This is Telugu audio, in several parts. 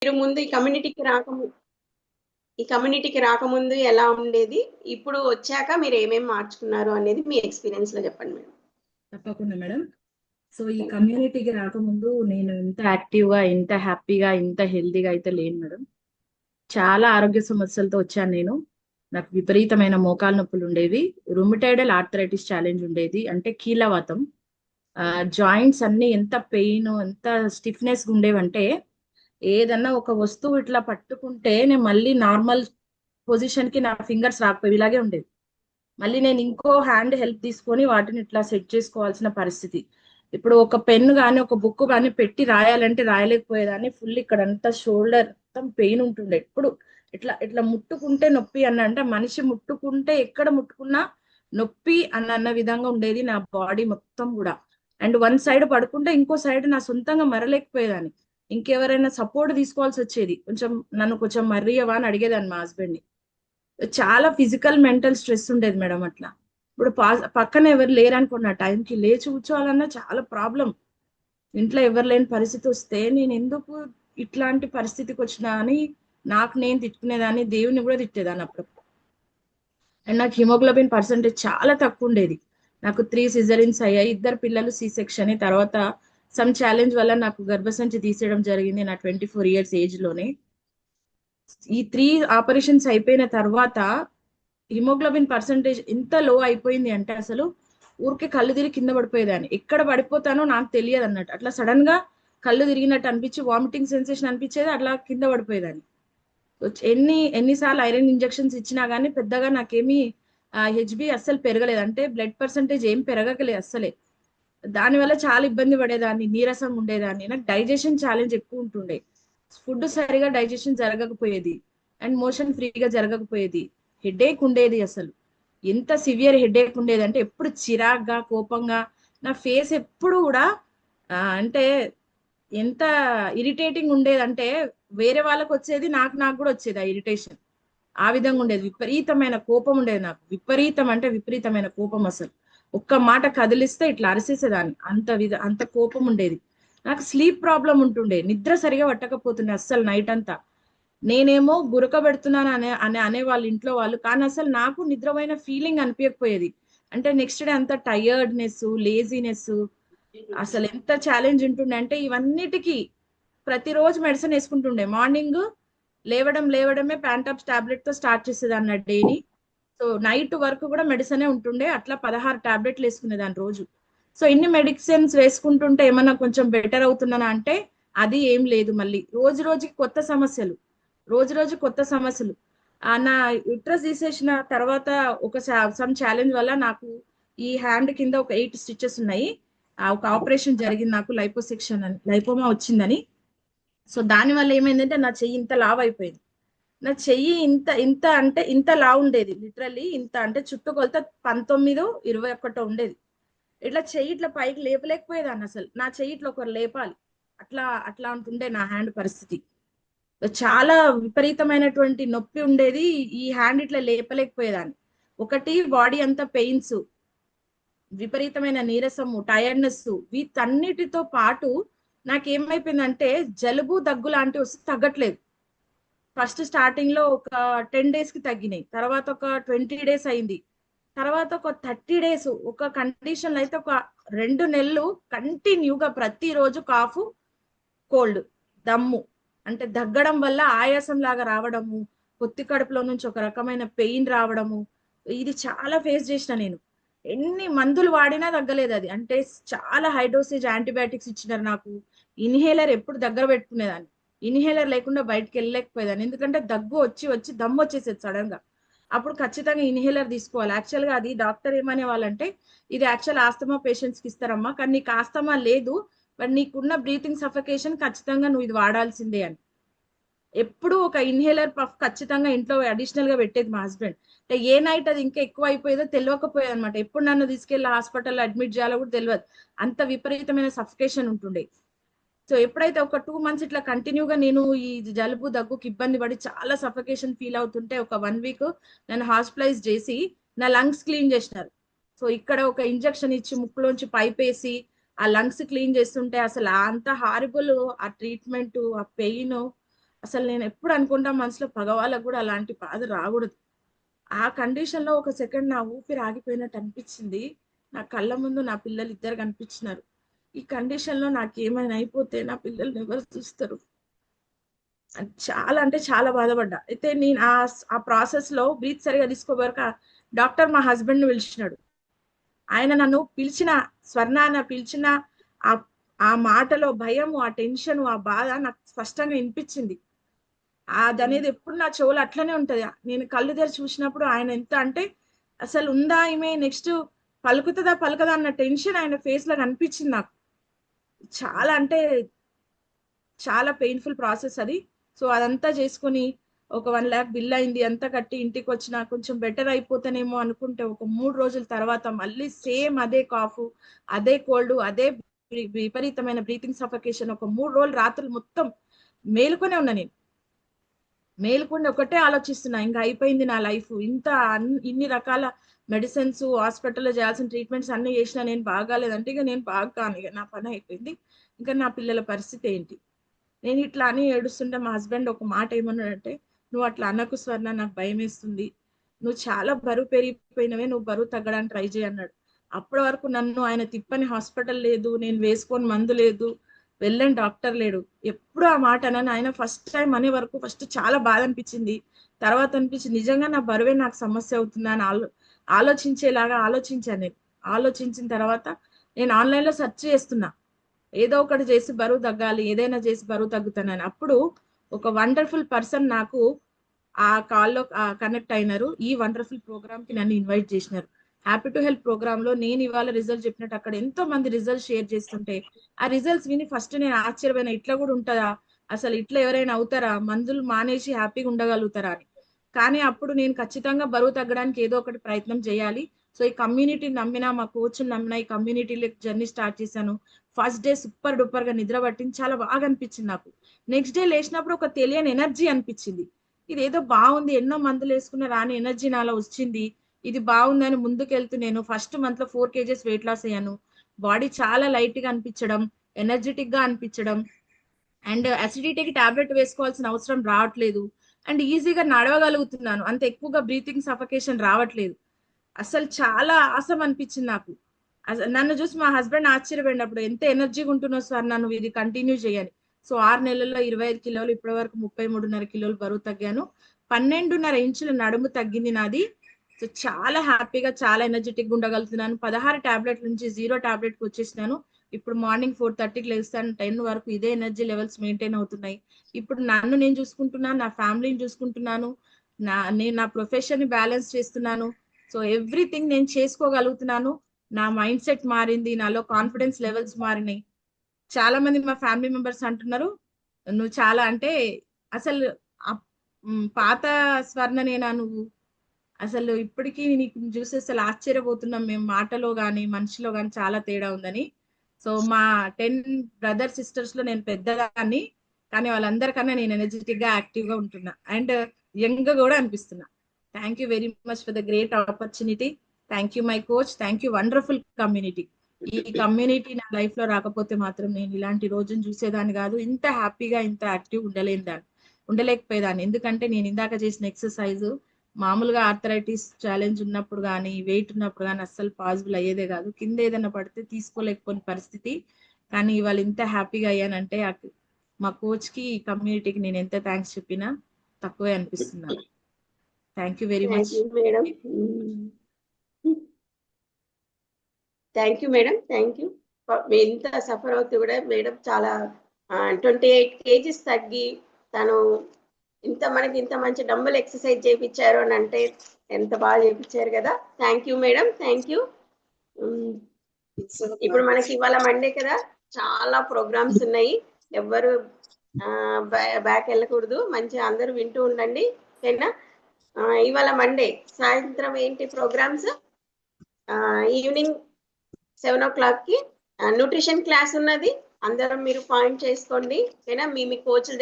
మీరు ముందు ఈ కమ్యూనిటీకి రాకముందు ఎలా ఉండేది? ఇప్పుడు వచ్చాక మీరేమేం మార్చుకున్నారు అనేది మీ ఎక్స్‌పీరియన్స్‌లో చెప్పండి మేడం. తప్పకుండా మేడం. సో ఈ కమ్యూనిటీకి రాకముందు నేను ఇంత యాక్టివ్గా, ఇంత హ్యాపీగా, ఇంత హెల్తీగా అయితే లేను మేడం. చాలా ఆరోగ్య సమస్యలతో వచ్చాను నేను. నాకు విపరీతమైన మోకాలు నొప్పులు ఉండేవి. రుమటైడల్ ఆర్థరైటిస్ ఛాలెంజ్ ఉండేది, అంటే కీళ్ళవాతం. జాయింట్స్ అన్ని ఎంత పెయిన్, ఎంత స్టిఫ్నెస్ ఉండేవంటే ఏదన్నా ఒక వస్తువు ఇట్లా పట్టుకుంటే నేను మళ్ళీ నార్మల్ పొజిషన్ కి నా ఫింగర్స్ రాకపోయి ఇలాగే ఉండేది. మళ్ళీ నేను ఇంకో హ్యాండ్ హెల్ప్ తీసుకొని వాటిని ఇట్లా సెట్ చేసుకోవాల్సిన పరిస్థితి. ఇప్పుడు ఒక పెన్ కానీ ఒక బుక్ కానీ పెట్టి రాయాలంటే రాయలేకపోయేదాన్ని. ఫుల్ ఇక్కడ అంతా షోల్డర్ మొత్తం పెయిన్ ఉంటుండే ఎప్పుడు. ఇట్లా ఇట్లా ముట్టుకుంటే నొప్పి అన్న, అంటే మనిషి ముట్టుకుంటే ఎక్కడ ముట్టుకున్నా నొప్పి అన్న విధంగా ఉండేది నా బాడీ మొత్తం కూడా. అండ్ వన్ సైడ్ పడుకుంటే ఇంకో సైడ్ నా సొంతంగా మరలేకపోయేదాన్ని. ఇంకెవరైనా సపోర్ట్ తీసుకోవాల్సి వచ్చేది. నన్ను కొంచెం మర్రియవా అని అడిగేదాన్ని మా హస్బెండ్ ని. చాలా ఫిజికల్ మెంటల్ స్ట్రెస్ ఉండేది మేడం అట్లా. ఇప్పుడు పక్కన ఎవరు లేరనుకున్న టైంకి లేచి కూర్చోవాలన్నా చాలా ప్రాబ్లం. ఇంట్లో ఎవరు లేని పరిస్థితి వస్తే నేను ఎందుకు ఇట్లాంటి పరిస్థితికి వచ్చినా అని నాకు నేను తిట్టుకునేదాన్ని, దేవుని కూడా తిట్టేదాన్ని అప్పుడు. అండ్ నాకు హిమోగ్లోబిన్ పర్సంటేజ్ చాలా తక్కువ ఉండేది. నాకు 3 సిజరిన్స్ అయ్యాయి, 2 పిల్లలు సి సెక్షన్. తర్వాత సమ్ ఛాలెంజ్ వల్ల నాకు గర్భసంచి తీసేయడం జరిగింది నా 24 ఇయర్స్ ఏజ్ లోనే. ఈ 3 ఆపరేషన్స్ అయిపోయిన తర్వాత హిమోగ్లోబిన్ పర్సంటేజ్ ఎంత లో అయిపోయింది అంటే అసలు ఊరికే కళ్ళు తిరిగి కింద పడిపోయేదాన్ని. ఎక్కడ పడిపోతానో నాకు తెలియదు అన్నట్టు. అట్లా సడన్ గా కళ్ళు తిరిగినట్టు అనిపించి వామిటింగ్ సెన్సేషన్ అనిపించేది, అట్లా కింద పడిపోయేదాన్ని. ఎన్నిసార్లు ఐరన్ ఇంజెక్షన్స్ ఇచ్చినా గానీ పెద్దగా నాకేమీ హెచ్బి అస్సలు పెరగలేదు, అంటే బ్లడ్ పర్సంటేజ్ ఏం పెరగకలేదు అస్సలే. దానివల్ల చాలా ఇబ్బంది పడేదాన్ని, నీరసం ఉండేదాన్ని. నాకు డైజెషన్ ఛాలెంజ్ ఎక్కువ ఉంటుండే. ఫుడ్ సరిగా డైజెషన్ జరగకపోయేది, అండ్ మోషన్ ఫ్రీగా జరగకపోయేది. హెడేక్ ఉండేది అసలు. ఎంత సివియర్ హెడేక్ ఉండేది అంటే ఎప్పుడు చిరాగ్గా, కోపంగా. నా ఫేస్ ఎప్పుడు కూడా అంటే ఎంత ఇరిటేటింగ్ ఉండేదంటే వేరే వాళ్ళకి వచ్చేది, నాకు నాకు కూడా వచ్చేది ఆ ఇరిటేషన్. ఆ విధంగా ఉండేది. విపరీతమైన కోపం ఉండేది నాకు. విపరీతం అంటే విపరీతమైన కోపం అసలు. ఒక్క మాట కదిలిస్తే ఇట్లా అరిసేసేదాన్ని, అంత కోపం ఉండేది. నాకు స్లీప్ ప్రాబ్లం ఉంటుండే, నిద్ర సరిగా పట్టకపోతుండే అస్సలు నైట్ అంతా. నేనేమో గురక పెడుతున్నాను అనే వాళ్ళ ఇంట్లో వాళ్ళు, కానీ అసలు నాకు నిద్రమైన ఫీలింగ్ అనిపించకపోయేది. అంటే నెక్స్ట్ డే అంత టయర్డ్నెస్, లేజినెస్, అసలు ఎంత ఛాలెంజ్ ఉంటుండే అంటే ఇవన్నిటికీ ప్రతిరోజు మెడిసిన్ వేసుకుంటుండే. మార్నింగ్ లేవడమే ప్యాంటాప్స్ టాబ్లెట్ తో స్టార్ట్ చేసేది అన్న డేని. సో నైట్ వరకు కూడా మెడిసినే ఉంటుండే. అట్లా 16 టాబ్లెట్లు వేసుకునేదాన్ని రోజు. సో ఇన్ని మెడిసిన్స్ వేసుకుంటుంటే ఏమన్నా కొంచెం బెటర్ అవుతున్నానా అంటే అది ఏం లేదు. మళ్ళీ రోజు రోజుకి కొత్త సమస్యలు, రోజు రోజు కొత్త సమస్యలు. నా యుట్రస్ తీసేసిన తర్వాత ఒక సమ్ ఛాలెంజ్ వల్ల నాకు ఈ హ్యాండ్ కింద ఒక 8 స్టిచెస్ ఉన్నాయి. ఒక ఆపరేషన్ జరిగింది నాకు, లైపోసెక్షన్ అని, లైపోమా వచ్చిందని. సో దాని వల్ల ఏమైందంటే నా చెయ్యి ఇంత లావ్ అయిపోయింది. నా చెయ్యి ఇంత ఇంత అంటే ఇంత లావు ఉండేది, లిటరల్లీ ఇంత అంటే చుట్టుకొలత 19 21 ఉండేది. ఇట్లా చెయ్యి ఇట్లా పైకి లేపలేకపోయేదాన్ని అసలు. నా చెయ్యి ఇట్లా ఒకరు లేపాలి, అట్లా అట్లా ఉంటుండే నా హ్యాండ్ పరిస్థితి. చాలా విపరీతమైనటువంటి నొప్పి ఉండేది. ఈ హ్యాండ్ ఇట్లా లేపలేకపోయేదాన్ని. ఒకటి బాడీ అంతా పెయిన్స్, విపరీతమైన నీరసము, టైర్డ్నెస్, వీటన్నిటితో పాటు నాకేమైపోయిందంటే జలుబు దగ్గు లాంటివి వస్తే తగ్గట్లేదు. ఫస్ట్ స్టార్టింగ్ లో ఒక 10 డేస్ కి తగ్గినాయి, తర్వాత ఒక 20 డేస్ అయింది, తర్వాత ఒక 30 డేస్. ఒక కండిషన్ అయితే ఒక 2 నెలలు కంటిన్యూగా ప్రతిరోజు కాఫ్, కోల్డ్, దమ్ము, అంటే దగ్గడం వల్ల ఆయాసం లాగా రావడము, పొత్తి కడుపులో నుంచి ఒక రకమైన పెయిన్ రావడము. ఇది చాలా ఫేస్ చేసిన నేను. ఎన్ని మందులు వాడినా తగ్గలేదు అది. అంటే చాలా హై డోసేజ్ యాంటీబయాటిక్స్ ఇచ్చినారు నాకు. ఇన్హేలర్ ఎప్పుడు దగ్గర పెట్టుకునేదాన్ని. ఇన్హేలర్ లేకుండా బయటకు వెళ్ళలేకపోయేదాన్ని, ఎందుకంటే దగ్గు వచ్చి వచ్చి దమ్ము వచ్చేసేది సడన్ గా. అప్పుడు ఖచ్చితంగా ఇన్హేలర్ తీసుకోవాలి. యాక్చువల్ గా అది డాక్టర్ ఏమనే వాళ్ళంటే ఇది యాక్చువల్ ఆస్తమా పేషెంట్స్ కి ఇస్తారమ్మా, కానీ నీకు ఆస్తమా లేదు, బట్ నీకున్న బ్రీతింగ్ సఫకేషన్ ఖచ్చితంగా నువ్వు ఇది వాడాల్సిందే అని. ఎప్పుడు ఒక ఇన్హేలర్ పఫ్ ఖచ్చితంగా ఇంట్లో అడిషనల్ గా పెట్టేది మా హస్బెండ్. అంటే ఏ నైట్ అది ఇంకా ఎక్కువ అయిపోయేదో తెలియకపోయేది అనమాట. ఎప్పుడు నన్ను తీసుకెళ్లి హాస్పిటల్లో అడ్మిట్ చేయాలో కూడా తెలియదు, అంత విపరీతమైన సఫకేషన్ ఉంటుండే. సో ఎప్పుడైతే ఒక 2 మంత్స్ ఇట్లా కంటిన్యూగా నేను ఈ జలుబు దగ్గుకి ఇబ్బంది పడి చాలా సఫకేషన్ ఫీల్ అవుతుంటే ఒక 1 వీక్ నన్ను హాస్పిటలైజ్ చేసి నా లంగ్స్ క్లీన్ చేసినారు. సో ఇక్కడ ఒక ఇంజెక్షన్ ఇచ్చి ముక్కులోంచి పైప్ వేసి ఆ లంగ్స్ క్లీన్ చేస్తుంటే అసలు అంత హారిబుల్ ఆ ట్రీట్మెంట్, ఆ పెయిన్. అసలు నేను ఎప్పుడు అనుకుంటా మనసులో పగవాళ్ళకు కూడా అలాంటి బాధ రాకూడదు. ఆ కండిషన్ లో ఒక సెకండ్ నా ఊపిరి ఆగిపోయినట్టు అనిపించింది. నా కళ్ళ ముందు నా పిల్లలు ఇద్దరు కనిపించినారు. ఈ కండిషన్ లో నాకు ఏమైనా అయిపోతే నా పిల్లల్ని ఎవరు చూస్తారు అని చాలా అంటే చాలా బాధపడ్డా. అయితే నేను ఆ ప్రాసెస్ లో బ్రీత్ సరిగా తీసుకోబోక డాక్టర్ మా హస్బెండ్ ని పిలిచినాడు. ఆయన నన్ను పిలిచిన, స్వర్ణ పిలిచిన ఆ ఆ మాటలో భయము, ఆ టెన్షన్, ఆ బాధ నాకు స్పష్టంగా వినిపించింది. అదనేది ఎప్పుడు నా చెవులు అట్లనే ఉంటది. నేను కళ్ళు తెరిచి చూసినప్పుడు ఆయన ఎంత అంటే అసలు ఉందా ఈమె నెక్స్ట్ పలుకుతుందా పలకదా అన్న టెన్షన్ ఆయన ఫేస్ లో కనిపించింది నాకు. చాలా అంటే చాలా పెయిన్ఫుల్ ప్రాసెస్ అది. సో అదంతా చేసుకుని ఒక 1 lakh బిల్ అయింది. అంతా కట్టి ఇంటికి వచ్చిన కొంచెం బెటర్ అయిపోతానేమో అనుకుంటే ఒక 3 రోజుల తర్వాత మళ్ళీ సేమ్ అదే కాఫ్, అదే కోల్డ్, అదే విపరీతమైన బ్రీతింగ్ సఫకేషన్. ఒక 3 రోజులు రాత్రులు మొత్తం మేలుకొనే ఉన్నా నేను. మేలుకొని ఒకటే ఆలోచిస్తున్నా, ఇంకా అయిపోయింది నా లైఫ్. ఇన్ని రకాల మెడిసిన్స్, హాస్పిటల్లో చేయాల్సిన ట్రీట్మెంట్స్ అన్ని చేసినా నేను బాగాలేదంటే ఇక నేను బాగా కాను, ఇక నా పని అయిపోయింది. ఇంకా నా పిల్లల పరిస్థితి ఏంటి? నేను ఇట్లా అని ఏడుస్తుంటే మా హస్బెండ్ ఒక మాట ఏమన్నాడంటే, నువ్వు అట్లా అనకు స్వర్ణ, నాకు భయం వేస్తుంది, నువ్వు చాలా బరువు పెరిగిపోయినవే, నువ్వు బరువు తగ్గడానికి ట్రై చేయి అన్నాడు. అప్పటి వరకు నన్ను ఆయన తిప్పని హాస్పిటల్ లేదు, నేను వేసుకొని మందు లేదు, వెళ్ళని డాక్టర్ లేడు. ఎప్పుడు ఆ మాట అన్నాను. ఆయన ఫస్ట్ టైం అనే వరకు ఫస్ట్ చాలా బాధ అనిపించింది. తర్వాత అనిపించింది నిజంగా నా బరువే నాకు సమస్య అవుతుందా అని ఆలోచించేలాగా ఆలోచించాను నేను. ఆలోచించిన తర్వాత నేను ఆన్లైన్ లో సెర్చ్ చేస్తున్నా, ఏదో ఒకటి చేసి బరువు తగ్గాలి, ఏదైనా చేసి బరువు తగ్గుతానని. అప్పుడు ఒక వండర్ఫుల్ పర్సన్ నాకు ఆ కాల్లో కనెక్ట్ అయినారు. ఈ వండర్ఫుల్ ప్రోగ్రామ్ కి నన్ను ఇన్వైట్ చేసినారు. హ్యాపీ టు హెల్ప్ ప్రోగ్రామ్ లో నేను ఇవాళ రిజల్ట్ చెప్పినట్టు అక్కడ ఎంతో మంది రిజల్ట్ షేర్ చేస్తుంటే ఆ రిజల్ట్స్ విని ఫస్ట్ నేను ఆశ్చర్యపోయిన, ఇట్లా కూడా ఉంటుందా, అసలు ఇట్లా ఎవరైనా అవుతారా, మందులు మానేసి హ్యాపీగా ఉండగలుగుతారా అని. కానీ అప్పుడు నేను ఖచ్చితంగా బరువు తగ్గడానికి ఏదో ఒకటి ప్రయత్నం చేయాలి. సో ఈ కమ్యూనిటీని నమ్మినా, మా కోచ్ నమ్మినా, ఈ కమ్యూనిటీలో జర్నీ స్టార్ట్ చేశాను. ఫస్ట్ డే సూపర్ డూపర్ గా నిద్ర పట్టింది, చాలా బాగా అనిపించింది నాకు. నెక్స్ట్ డే లేచినప్పుడు ఒక తెలియని ఎనర్జీ అనిపించింది. ఇది ఏదో బాగుంది, ఎన్నో మందులు వేసుకున్న రాని ఎనర్జీ నాలో వచ్చింది, ఇది బాగుందని ముందుకు వెళ్తూ నేను ఫస్ట్ మంత్ లో 4 kgs వెయిట్ లాస్ అయ్యాను. బాడీ చాలా లైట్ గా అనిపించడం, ఎనర్జెటిక్ గా అనిపించడం, అండ్ అసిడిటీకి టాబ్లెట్ వేసుకోవాల్సిన అవసరం రావట్లేదు, అండ్ ఈజీగా నడవగలుగుతున్నాను, అంత ఎక్కువగా బ్రీతింగ్ సఫకేషన్ రావట్లేదు. అసలు చాలా ఆసం అనిపించింది నాకు. అసలు నన్ను చూసి మా హస్బెండ్ ఆశ్చర్యపోయినప్పుడు, ఎంత ఎనర్జీగా ఉంటున్నావు సార్, నన్ను ఇది కంటిన్యూ చేయని. సో 6 నెలల్లో 25 కిలోలు, ఇప్పటి వరకు 33.5 కిలోలు బరువు తగ్గాను. 12.5 ఇంచుల నడుము తగ్గింది నాది. సో చాలా హ్యాపీగా, చాలా ఎనర్జెటిక్ గా ఉండగలుగుతున్నాను. 16 టాబ్లెట్ల నుంచి 0 టాబ్లెట్ కి వచ్చేసినాను. ఇప్పుడు మార్నింగ్ 4:30కి లేస్తాను, 10 వరకు ఇదే ఎనర్జీ లెవెల్స్ మెయింటైన్ అవుతున్నాయి. ఇప్పుడు నన్ను నేను చూసుకుంటున్నాను, నా ఫ్యామిలీని చూసుకుంటున్నాను, నేను నా ప్రొఫెషన్ ని బ్యాలెన్స్ చేస్తున్నాను. సో ఎవ్రీథింగ్ నేను చేసుకోగలుగుతున్నాను. నా మైండ్ సెట్ మారింది, నాలో కాన్ఫిడెన్స్ లెవెల్స్ మారినాయి. చాలా మంది మా ఫ్యామిలీ మెంబర్స్ అంటున్నారు, నువ్వు చాలా అంటే అసలు పాత స్వర్ణనేనా నువ్వు, అసలు ఇప్పటికీ నీకు చూసి అసలు ఆశ్చర్యపోతున్నాం మేము, మాటలో గాని మనిషిలో గాని చాలా తేడా ఉందని. సో మా 10 బ్రదర్ సిస్టర్స్ లో నేను పెద్దదాన్ని, కానీ వాళ్ళందరికన్నా నేను ఎనర్జెటిక్ గా యాక్టివ్ గా ఉంటున్నా, అండ్ యంగ్ గా కూడా అనిపిస్తున్నా. Thank you very much for the great opportunity. Thank you my coach, thank you wonderful community. ఈ కమ్యూనిటీ నా లైఫ్ లో రాకపోతే మాత్రం నేను ఇలాంటి రోజును చూసేదాన్ని కాదు, ఇంత హ్యాపీగా ఇంత యాక్టివ్ ఉండలేకపోయేదాన్ని. ఎందుకంటే నేను ఇందాక చేసిన ఎక్సర్సైజ్ మామూలుగా ఆర్థరైటిస్ ఛాలెంజ్ ఉన్నప్పుడు కానీ, వెయిట్ ఉన్నప్పుడు కానీ అస్సలు పాసిబుల్ అయ్యేదే కాదు. కింద ఏదైనా పడితే తీసుకోలేకపోయిన పరిస్థితి. కానీ ఇవాళ ఇంత హ్యాపీగా అయ్యానంటే మా కోచ్ కి, కమ్యూనిటీకి నేను ఎంత థ్యాంక్స్ చెప్పినా తక్కువే అనిపిస్తున్నాను. Thank you very much madam. Thank you madam, thank you. ఇంత సఫర్ అవుతూ కూడా మేడం చాలా 28 kgs తగ్గి తను మనకి ఇంత మంచి డంబుల్ ఎక్సర్సైజ్ చేయించారు అని అంటే ఎంత బాగా చేయించారు కదా. Thank you madam, thank you. ఇప్పుడు మనకి ఇవాళ మండే కదా, చాలా ప్రోగ్రామ్స్ ఉన్నాయి, ఎవ్వరు బ్యాక్ వెళ్ళకూడదు, మంచిగా అందరూ వింటూ ఉండండి, ఓకేనా. ఇవాళ మండే సాయంత్రం ఏంటి ప్రోగ్రామ్స్, ఈవినింగ్ 7 o'clock కి న్యూట్రిషన్ క్లాస్ ఉన్నది, అందరం మీరు పాయింట్ చేసుకోండి, ఓకేనా. మీ కోచ్ల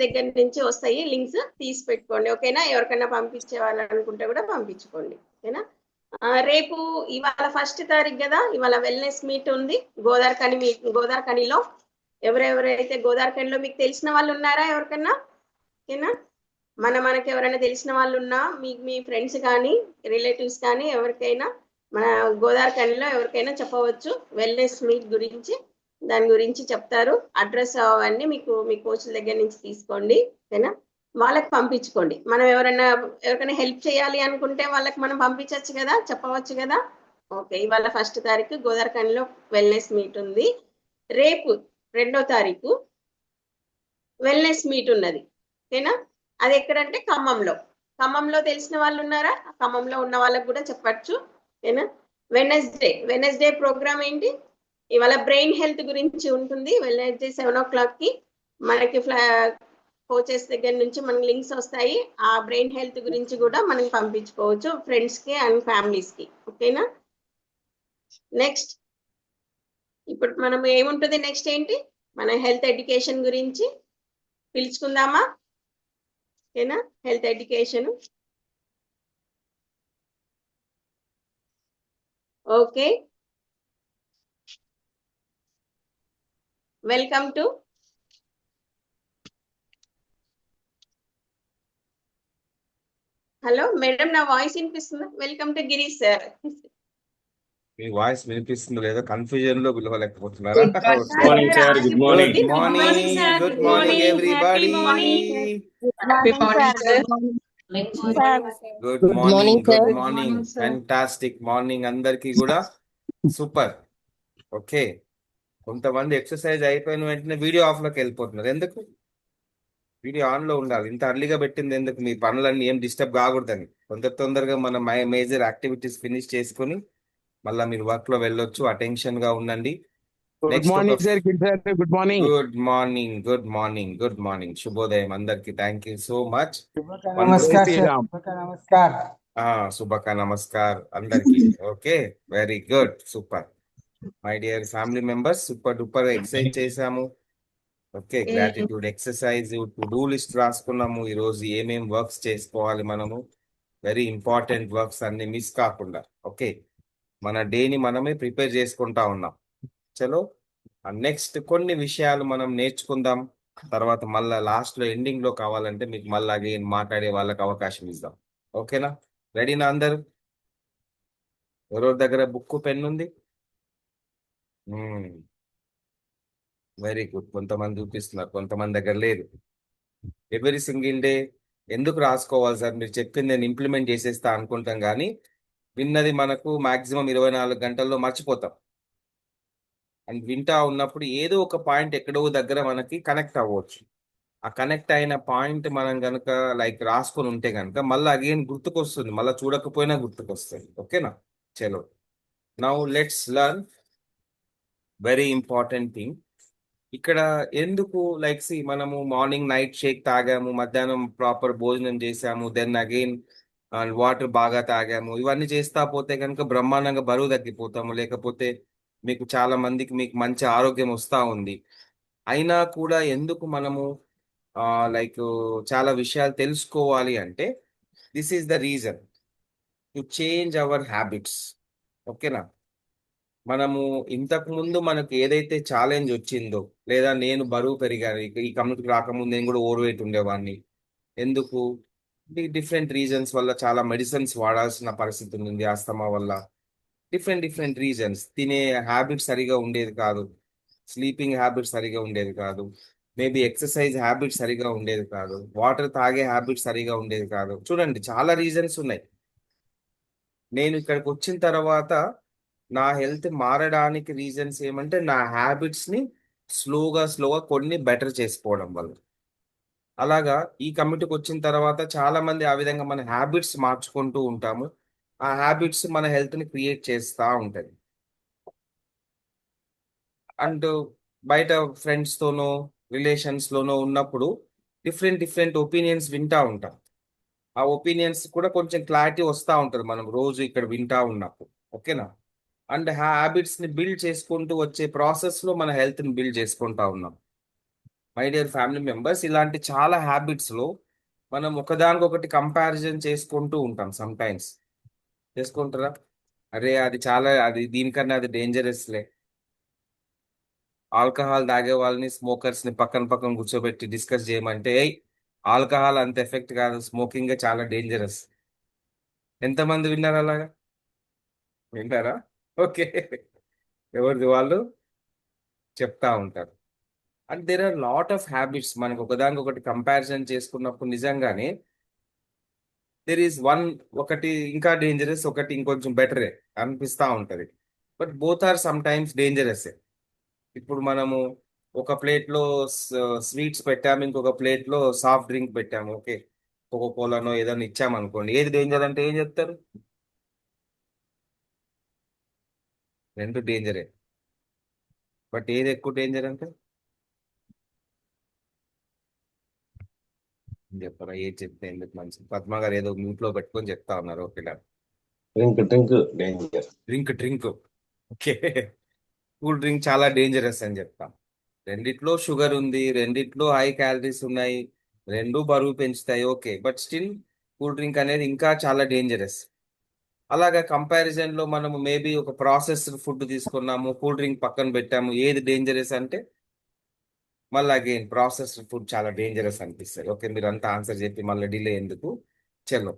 దగ్గర నుంచి వస్తాయి లింక్స్, తీసి పెట్టుకోండి, ఓకేనా. ఎవరికైనా పంపించే వాళ్ళు అనుకుంటే కూడా పంపించుకోండి, ఓకేనా. రేపు ఇవాళ 1వ తారీఖు కదా, ఇవాళ వెల్నెస్ మీట్ ఉంది గోదావరిఖనిలో. ఎవరెవరైతే గోదావరిఖండ్లో మీకు తెలిసిన వాళ్ళు ఉన్నారా ఎవరికన్నా? ఓకేనా, మనకి ఎవరైనా తెలిసిన వాళ్ళు ఉన్నా మీ ఫ్రెండ్స్ కానీ రిలేటివ్స్ కానీ ఎవరికైనా మన గోదావరిఖండ్లో ఎవరికైనా చెప్పవచ్చు వెల్నెస్ మీట్ గురించి. దాని గురించి చెప్తారు. అడ్రస్ అవన్నీ మీకు మీ కోచ్ల దగ్గర నుంచి తీసుకోండి. ఓకేనా, వాళ్ళకి పంపించుకోండి. మనం ఎవరికైనా హెల్ప్ చేయాలి అనుకుంటే వాళ్ళకి మనం పంపించవచ్చు కదా, చెప్పవచ్చు కదా. ఓకే, ఇవాళ 1వ తారీఖు గోదావరిఖండ్లో వెల్నెస్ మీట్ ఉంది. రేపు 2వ తారీఖు వెల్నెస్ మీట్ ఉన్నది. ఓకేనా, అది ఎక్కడంటే ఖమ్మంలో తెలిసిన వాళ్ళు ఉన్నారా? ఖమ్మంలో ఉన్న వాళ్ళకి కూడా చెప్పచ్చు. ఓకేనా, వెనస్డే ప్రోగ్రామ్ ఏంటి? ఇవాళ బ్రెయిన్ హెల్త్ గురించి ఉంటుంది. వెనస్డే 7 o'clock కి మనకి కోచెస్ దగ్గర నుంచి మనకి లింక్స్ వస్తాయి. ఆ బ్రెయిన్ హెల్త్ గురించి కూడా మనం పంపించుకోవచ్చు ఫ్రెండ్స్ కి అండ్ ఫ్యామిలీస్ కి. ఓకేనా, నెక్స్ట్ ఇప్పుడు మనం ఏముంటుంది, నెక్స్ట్ ఏంటి, మన హెల్త్ ఎడ్యుకేషన్ గురించి పిలుచుకుందామా? ఓకేనా, health education. Okay, welcome to hello madam, నా వాయిస్ వినిపిస్తుందా? Welcome to Girish sir. మీ వాయిస్ వినిపిస్తుందో లేదో కన్ఫ్యూజన్ లో పిలవలేకపోతున్నారా? Good morning, sir. Good morning. Good morning, good morning everybody. Happy morning, sir. Good Good morning, morning, sir. Good morning, fantastic morning అందరికి కూడా. సూపర్. ఓకే, కొంతమంది ఎక్సర్సైజ్ అయిపోయిన వెంటనే వీడియో ఆఫ్ లోకి వెళ్ళిపోతున్నారు. ఎందుకు? వీడియో ఆన్ లో ఉండాలి. ఇంత అర్లీగా పెట్టింది ఎందుకు? మీ పనులన్నీ ఏం డిస్టర్బ్ కాకూడదని. తొందరగా మన మేజర్ యాక్టివిటీస్ ఫినిష్ చేసుకొని మళ్ళీ మీరు వర్క్ లో వెళ్ళొచ్చు. అటెన్షన్ గా ఉండండి. Good morning, sir. Good morning. Good morning, good morning, good morning, శుభోదయం అందరికి. Thank you so much. Namaskar, sir. Namaskar. శుభక నమస్కార్ అందరికి. Okay, very good, super. My dear family members, super duper exercise చేసాము. Okay, gratitude exercise, to do list రాసుకున్నాము. ఈ రోజు ఏమేం వర్క్స్ చేసుకోవాలి మనము, వెరీ ఇంపార్టెంట్ వర్క్స్ అన్ని మిస్ కాకుండా. ఓకే, మన డేని మనమే ప్రిపేర్ చేసుకుంటా ఉన్నాం. చలో, నెక్స్ట్ కొన్ని విషయాలు మనం నేర్చుకుందాం. తర్వాత మళ్ళా లాస్ట్ లో ఎండింగ్ లో కావాలంటే మీకు మళ్ళీ అగైన్ మాట్లాడే వాళ్ళకి అవకాశం ఇద్దాం. ఓకేనా, రెడీనా అందరు? ఎవరెవరి దగ్గర బుక్ పెన్ ఉంది? Very good. కొంతమంది చూపిస్తున్నారు, కొంతమంది దగ్గర లేదు. ఎవ్రీ సింగిల్ డే ఎందుకు రాసుకోవాలి సార్? మీరు చెప్పింది నేను ఇంప్లిమెంట్ చేసేస్తా అనుకుంటాం, కానీ విన్నది మనకు మాక్సిమం 24 గంటల్లో మర్చిపోతాం. అండ్ వింటా ఉన్నప్పుడు ఏదో ఒక పాయింట్ ఎక్కడో దగ్గర మనకి కనెక్ట్ అవ్వచ్చు. ఆ కనెక్ట్ అయిన పాయింట్ మనం కనుక లైక్ రాసుకొని ఉంటే కనుక మళ్ళీ అగైన్ గుర్తుకొస్తుంది, మళ్ళీ చూడకపోయినా గుర్తుకొస్తుంది. ఓకేనా, చలో now let's learn very important thing. ఇక్కడ ఎందుకు లైక్ మనము మార్నింగ్ నైట్ షేక్ తాగాము, మధ్యాహ్నం ప్రాపర్ భోజనం చేసాము, దెన్ అగైన్ వాటర్ బాగా తాగాము, ఇవన్నీ చేస్తా పోతే కనుక బ్రహ్మాండంగా బరువు తగ్గిపోతాము. లేకపోతే మీకు చాలా మందికి మీకు మంచి ఆరోగ్యం వస్తూ ఉంది. అయినా కూడా ఎందుకు మనము లైక్ చాలా విషయాలు తెలుసుకోవాలి అంటే this is the reason to change our habits. ఓకేనా, మనము ఇంతకు ముందు మనకు ఏదైతే ఛాలెంజ్ వచ్చిందో, లేదా నేను బరువు పెరిగాను, ఈ కమ్యూనిటీకి రాకముందు నేను కూడా ఓవర్ వెయిట్ ఉండేవాడిని. ఎందుకు? డిఫరెంట్ రీజన్స్ వల్ల చాలా మెడిసిన్స్ వాడాల్సిన పరిస్థితి ఉంది, ఆస్తమా వల్ల, డిఫరెంట్ రీజన్స్. తినే హ్యాబిట్ సరిగా ఉండేది కాదు, స్లీపింగ్ హ్యాబిట్ సరిగా ఉండేది కాదు, మేబీ ఎక్సర్సైజ్ హ్యాబిట్ సరిగా ఉండేది కాదు, వాటర్ తాగే హ్యాబిట్ సరిగా ఉండేది కాదు. చూడండి, చాలా రీజన్స్ ఉన్నాయి. నేను ఇక్కడికి వచ్చిన తర్వాత నా హెల్త్ మారడానికి రీజన్స్ ఏమంటే నా హ్యాబిట్స్ని స్లోగా కొన్ని బెటర్ చేసుకోవడం వల్ల. అలాగా ఈ కమిటీకి వచ్చిన తర్వాత చాలా మంది ఆ విధంగా మన హ్యాబిట్స్ మార్చుకుంటూ ఉంటాము. ఆ హ్యాబిట్స్ మన హెల్త్ని క్రియేట్ చేస్తూ ఉంటుంది. అండ్ బయట ఫ్రెండ్స్తోనో రిలేషన్స్లోనో ఉన్నప్పుడు డిఫరెంట్ ఒపీనియన్స్ వింటూ ఉంటాం. ఆ ఒపీనియన్స్ కూడా కొంచెం క్లారిటీ వస్తూ ఉంటుంది మనం రోజు ఇక్కడ వింటూ ఉన్నప్పుడు. ఓకేనా, అండ్ హ్యాబిట్స్ని బిల్డ్ చేసుకుంటూ వచ్చే ప్రాసెస్లో మన హెల్త్ని బిల్డ్ చేసుకుంటా ఉన్నాం. మై డియర్ ఫ్యామిలీ మెంబర్స్, ఇలాంటి చాలా హ్యాబిట్స్లో మనం ఒకదానికొకటి కంపారిజన్ చేసుకుంటూ ఉంటాం. సమ్టైమ్స్ చేసుకుంటారా? అరే అది దీనికన్నా అది డేంజరస్లే, ఆల్కహాల్ తాగే వాళ్ళని స్మోకర్స్ ని పక్కన పక్కన కూర్చోబెట్టి డిస్కస్ చేయమంటే "ఏయ్, ఆల్కహాల్ అంత ఎఫెక్ట్ కాదు, స్మోకింగ్ చాలా డేంజరస్." ఎంతమంది విన్నారు అలాగా? వింటారా? ఓకే, ఎవరిది వాళ్ళు చెప్తా ఉంటారు. And there are lot of habits. మనకు ఒకదానికి ఒకటి కంపారిజన్ చేసుకున్నప్పుడు నిజంగానే దెర్ ఈస్ వన్, ఒకటి ఇంకా డేంజరస్, ఒకటి ఇంకొంచెం బెటరే అనిపిస్తా ఉంటది. But both are sometimes dangerous. ఇప్పుడు మనము ఒక ప్లేట్లో స్వీట్స్ పెట్టాము, ఇంకొక ప్లేట్లో సాఫ్ట్ డ్రింక్ పెట్టాము. ఓకే, కోకో కోలానో ఏదైనా ఇచ్చామనుకోండి, ఏది డేంజర్ అంటే ఏం చెప్తారు? రెండు డేంజరే. బట్ ఏది ఎక్కువ డేంజర్ అంటే చెప్పరా? ఏది చెప్తే ఎందుకు మంచిది? పద్మ గారు ఏదో మ్యూట్లో పెట్టుకొని చెప్తా ఉన్నారు. Okay, drink danger. Drink. Okay, cool drink చాలా డేంజరస్ అని చెప్తాం. రెండిట్లో షుగర్ ఉంది, రెండిట్లో హై క్యాలరీస్ ఉన్నాయి, రెండు బరువు పెంచుతాయి. Okay, but still cool drink అనేది ఇంకా చాలా డేంజరస్. అలాగా కంపారిజన్ లో మనము మేబీ ఒక ప్రాసెస్డ్ ఫుడ్ తీసుకున్నాము, కూల్ డ్రింక్ పక్కన పెట్టాము, ఏది డేంజరస్ అంటే మళ్ళీ అగైన్ ప్రాసెస్డ్ ఫుడ్ చాలా డేంజరస్ అనిపిస్తుంది. ఓకే, మీరు అంతా ఆన్సర్ చెప్పి మళ్ళీ డిలే ఎందుకు? చలో,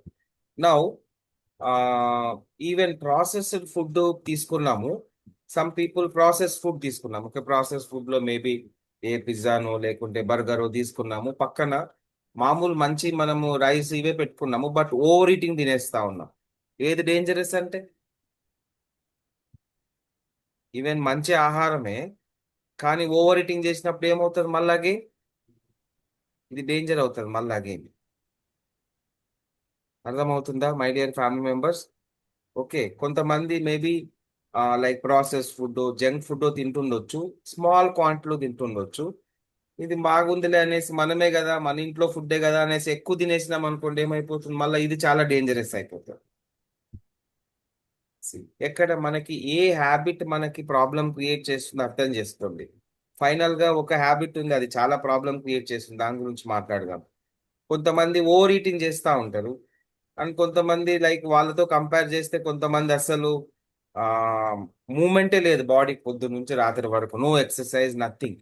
నౌ ఈవెన్ ప్రాసెస్డ్ ఫుడ్ తీసుకున్నాము, సమ్ పీపుల్ ప్రాసెస్ ఫుడ్ తీసుకున్నాము. ఓకే, ప్రాసెస్ ఫుడ్ లో మేబీ ఏ పిజ్జానో లేకుంటే బర్గరో తీసుకున్నాము, పక్కన మామూలు మంచి మనము రైస్ ఇవే పెట్టుకున్నాము, బట్ ఓవర్ ఈటింగ్ తినేస్తా ఉన్నాం. ఏది డేంజరస్ అంటే ఈవెన్ మంచి ఆహారమే కానీ ఓవర్ ఈటింగ్ చేసినప్పుడు ఏమవుతుంది? మళ్ళాగే ఇది డేంజర్ అవుతుంది మళ్ళాగే. అర్థమవుతుందా my dear family members? Okay, కొంతమంది maybe like process food, junk food తింటుండొచ్చు, స్మాల్ క్వాంటిటీలో తింటుండొచ్చు. ఇది బాగుందిలే అనేసి, మనమే కదా, మన ఇంట్లో ఫుడ్డే కదా అనేసి ఎక్కువ తినేసినాం అనుకోండి, ఏమైపోతుంది? మళ్ళీ ఇది చాలా డేంజరస్ అయిపోతుంది. See, ఎక్కడ మనకి ఏ హ్యాబిట్ మనకి ప్రాబ్లం క్రియేట్ చేస్తుంది అర్థం చేసుకోండి. ఫైనల్ గా ఒక హ్యాబిట్ ఉంది, అది చాలా ప్రాబ్లం క్రియేట్ చేస్తుంది, దాని గురించి మాట్లాడదాం. కొంతమంది ఓవర్ ఈటింగ్ చేస్తూ ఉంటారు, అండ్ కొంతమంది లైక్ వాళ్ళతో కంపేర్ చేస్తే కొంతమంది అసలు ఆ మూమెంటే లేదు బాడీకి, పొద్దు నుంచి రాత్రి వరకు నో ఎక్సర్సైజ్, నథింగ్.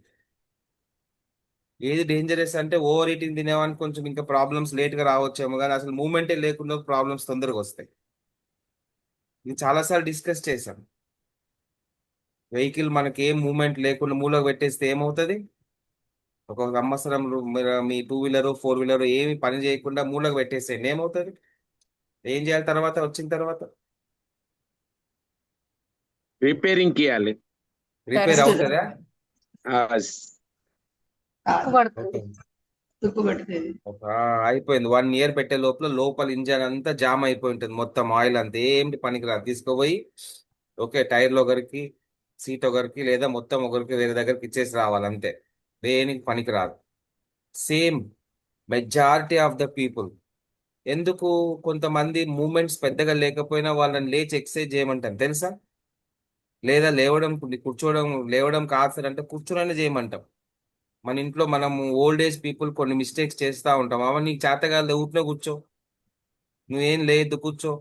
ఏది డేంజరస్ అంటే ఓవర్ ఈటింగ్ తినేవానికి కొంచెం ఇంకా ప్రాబ్లమ్స్ లేట్ గా రావచ్చేమో, కానీ అసలు మూమెంటే లేకుండా ప్రాబ్లమ్స్ తొందరగా వస్తాయి. ఇది చాలాసార్లు డిస్కస్ చేశాం. వెహికల్ మనకి ఏం మూమెంట్ లేకుండా మూలకు పెట్టేస్తే ఏమవుతుంది? ఒక సంవత్సరం మీరు మీ 2 వీలర్ 4 వీలర్ ఏమి పని చేయకుండా మూలకు పెట్టేసేయండి, ఏమవుతుంది? ఏం చేయాలి తర్వాత? వచ్చిన తర్వాత రిపేరింగ్ చేయాలి. రిపేర్ అవుతుందా? పడుతుంది, తుప్పు పడుతుంది. అయిపోయింది. 1 year పెట్టే లోపల లోపల ఇంజన్ అంతా జామ్ అయిపోయి ఉంటుంది, మొత్తం ఆయిల్ అంతా ఏంటి పనికిరాదు. తీసుకుపోయి ఓకే టైర్లో ఒకరికి, సీట్ ఒకరికి, లేదా మొత్తం ఒకరికి వేరే దగ్గరికి ఇచ్చేసి రావాలి, అంతే. దేనికి పనికిరాదు. Same majority of the people. ఎందుకు? కొంతమంది మూమెంట్స్ పెద్దగా లేకపోయినా వాళ్ళని లేచి ఎక్సర్సైజ్ చేయమంటారు తెలుసా? లేదా లేవడం, కూర్చోవడం, లేవడం కాదు సార్ అంటే కూర్చోనైనా చేయమంటాం. మన ఇంట్లో మనము ఓల్డ్ ఏజ్ పీపుల్ కొన్ని మిస్టేక్స్ చేస్తూ ఉంటాం. అవ నీకు చేతగా ఊట్లో కూర్చో, నువ్వేం లేదు కూర్చో,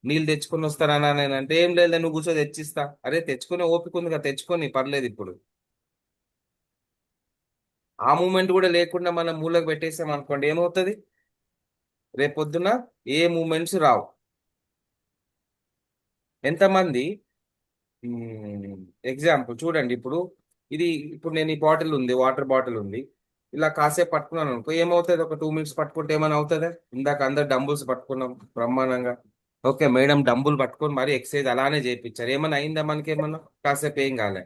నీళ్ళు తెచ్చుకొని వస్తానా నేను అంటే ఏం లేదు నువ్వు కూర్చో తెచ్చిస్తా. అరే తెచ్చుకునే ఓపిక ఉంది కదా, తెచ్చుకొని పర్లేదు. ఇప్పుడు ఆ మూమెంట్ కూడా లేకుండా మనం మూలకు పెట్టేసాం అనుకోండి, ఏమవుతుంది? రేపొద్దున ఏ మూమెంట్స్ రావు. ఎంతమంది ఎగ్జాంపుల్ చూడండి, ఇప్పుడు నేను ఈ బాటిల్ ఉంది, వాటర్ బాటిల్ ఉంది, ఇలా కాసేపు పట్టుకున్నాను అనుకో, ఏమవుతుంది? ఒక 2 minutes పట్టుకుంటే ఏమైనా అవుతుందా? ఇందాక అందరు డంబుల్స్ పట్టుకున్నాం బ్రహ్మాండంగా. ఓకే, మేడం డంబుల్ పట్టుకొని మరి ఎక్సర్సైజ్ అలానే చేయించారు, ఏమన్నా అయిందా? మనకి ఏమన్నా కాసేపు ఏం కాలే.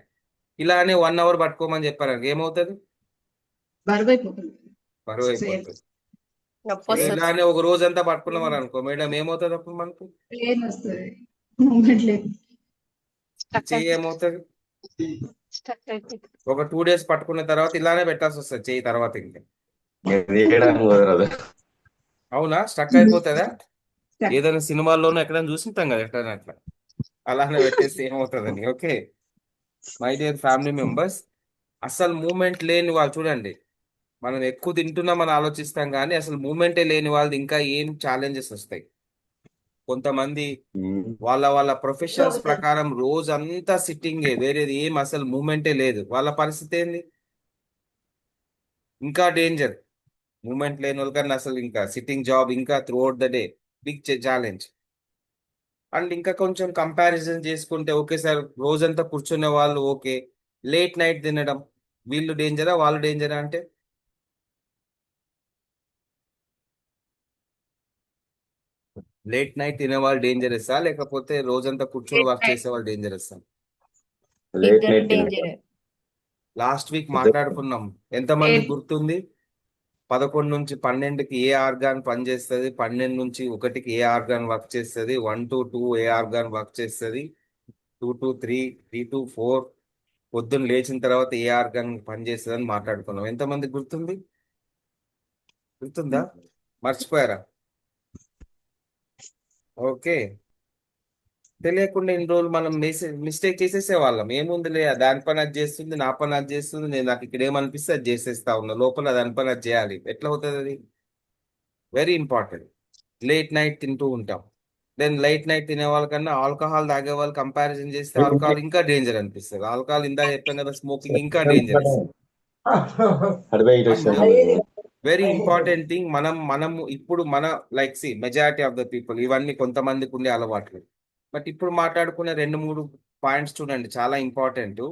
ఇలానే 1 hour పట్టుకోమని చెప్పారు, ఏమవుతుంది? బరువు అయిపోతుంది. ఇలానే ఒక రోజంతా పట్టుకున్నామని అనుకో మేడం, ఏమవుతుంది అప్పుడు మనకు? చెయ్యి ఏమవుతుంది? ఒక 2 days పట్టుకున్న తర్వాత ఇలానే పెట్టాల్సి వస్తుంది చెయ్యి, తర్వాత ఇంకా. అవునా? స్టక్ అయిపోతుందా? ఏదైనా సినిమాల్లోనూ ఎక్కడైనా చూసింటాం కదా, ఎక్కడైనా అట్లా అలానే పెట్టేస్తే ఏమవుతుందని. Okay my dear family members, అసలు మూమెంట్ లేని వాళ్ళు చూడండి, మనం ఎక్కువ తింటున్నామని ఆలోచిస్తాం కానీ అసలు మూమెంటే లేని వాళ్ళది ఇంకా ఏం ఛాలెంజెస్ వస్తాయి. కొంతమంది వాళ్ళ వాళ్ళ ప్రొఫెషన్స్ ప్రకారం రోజంతా సిట్టింగే, వేరేది ఏం అసలు మూమెంటే లేదు. వాళ్ళ పరిస్థితి ఏంది? ఇంకా డేంజర్. మూమెంట్ లేని వాళ్ళకన్నా అసలు ఇంకా సిట్టింగ్ జాబ్ ఇంకా through out the day big challenge. And ఇంకా కొంచెం కంపారిజన్ చేసుకుంటే ఓకే సార్, రోజంతా కూర్చునే వాళ్ళు ఓకే, లేట్ నైట్ తినడం వీళ్ళు డేంజరా వాళ్ళు డేంజరా అంటే? లేట్ నైట్ తినేవాళ్ళు డేంజరస్సా లేకపోతే రోజంతా కూర్చొని వర్క్ చేసేవాళ్ళు డేంజరస్సా? లేట్ ఇద్దరు నైట్ డేంజర్. లాస్ట్ వీక్ మాట్లాడుకున్నాం, ఎంతమంది గుర్తుంది? 11 నుంచి 12కి ఏ ఆర్గాన్ పనిచేస్తుంది, 12 నుంచి 1కి ఏ ఆర్గాన్ వర్క్ చేస్తుంది, 1 to 2 ఏ ఆర్గాన్ వర్క్ చేస్తుంది, 2 to 3, 3 to 4 పొద్దున్న లేచిన తర్వాత ఏ ఆర్గాన్ పనిచేస్తుంది అని మాట్లాడుకున్నాం. ఎంతమంది గుర్తుంది? గుర్తుందా? మర్చిపోయారా? ఓకే. తెలియకుండా ఇన్ని రోజులు మనం మిస్టేక్ చేసేసే వాళ్ళం. ఏముందిలే, దాని పని అది చేస్తుంది, నా పని అది చేస్తుంది, నేను నాకు ఇక్కడ ఏమనిపిస్తే అది చేసేస్తా ఉన్నా, లోపల దాని పని అది చేయాలి. ఎట్లా అవుతుంది అది? Very important. లేట్ నైట్ తింటూ ఉంటాం. దెన్ లైట్ నైట్ తినే వాళ్ళకన్నా ఆల్కహాల్ తాగే వాళ్ళు కంపారిజన్ చేస్తే ఆల్కహాల్ ఇంకా డేంజర్ అనిపిస్తుంది. ఆల్కహాల్ ఇందాక చెప్పాను కదా, స్మోకింగ్ ఇంకా డేంజరస్. Very important thing. మనము ఇప్పుడు మన like see majority of the people ఇవన్నీ కొంతమందికి ఉండే అలవాట్లు. బట్ ఇప్పుడు మాట్లాడుకునే 2-3 పాయింట్స్ చూడండి, చాలా ఇంపార్టెంట్.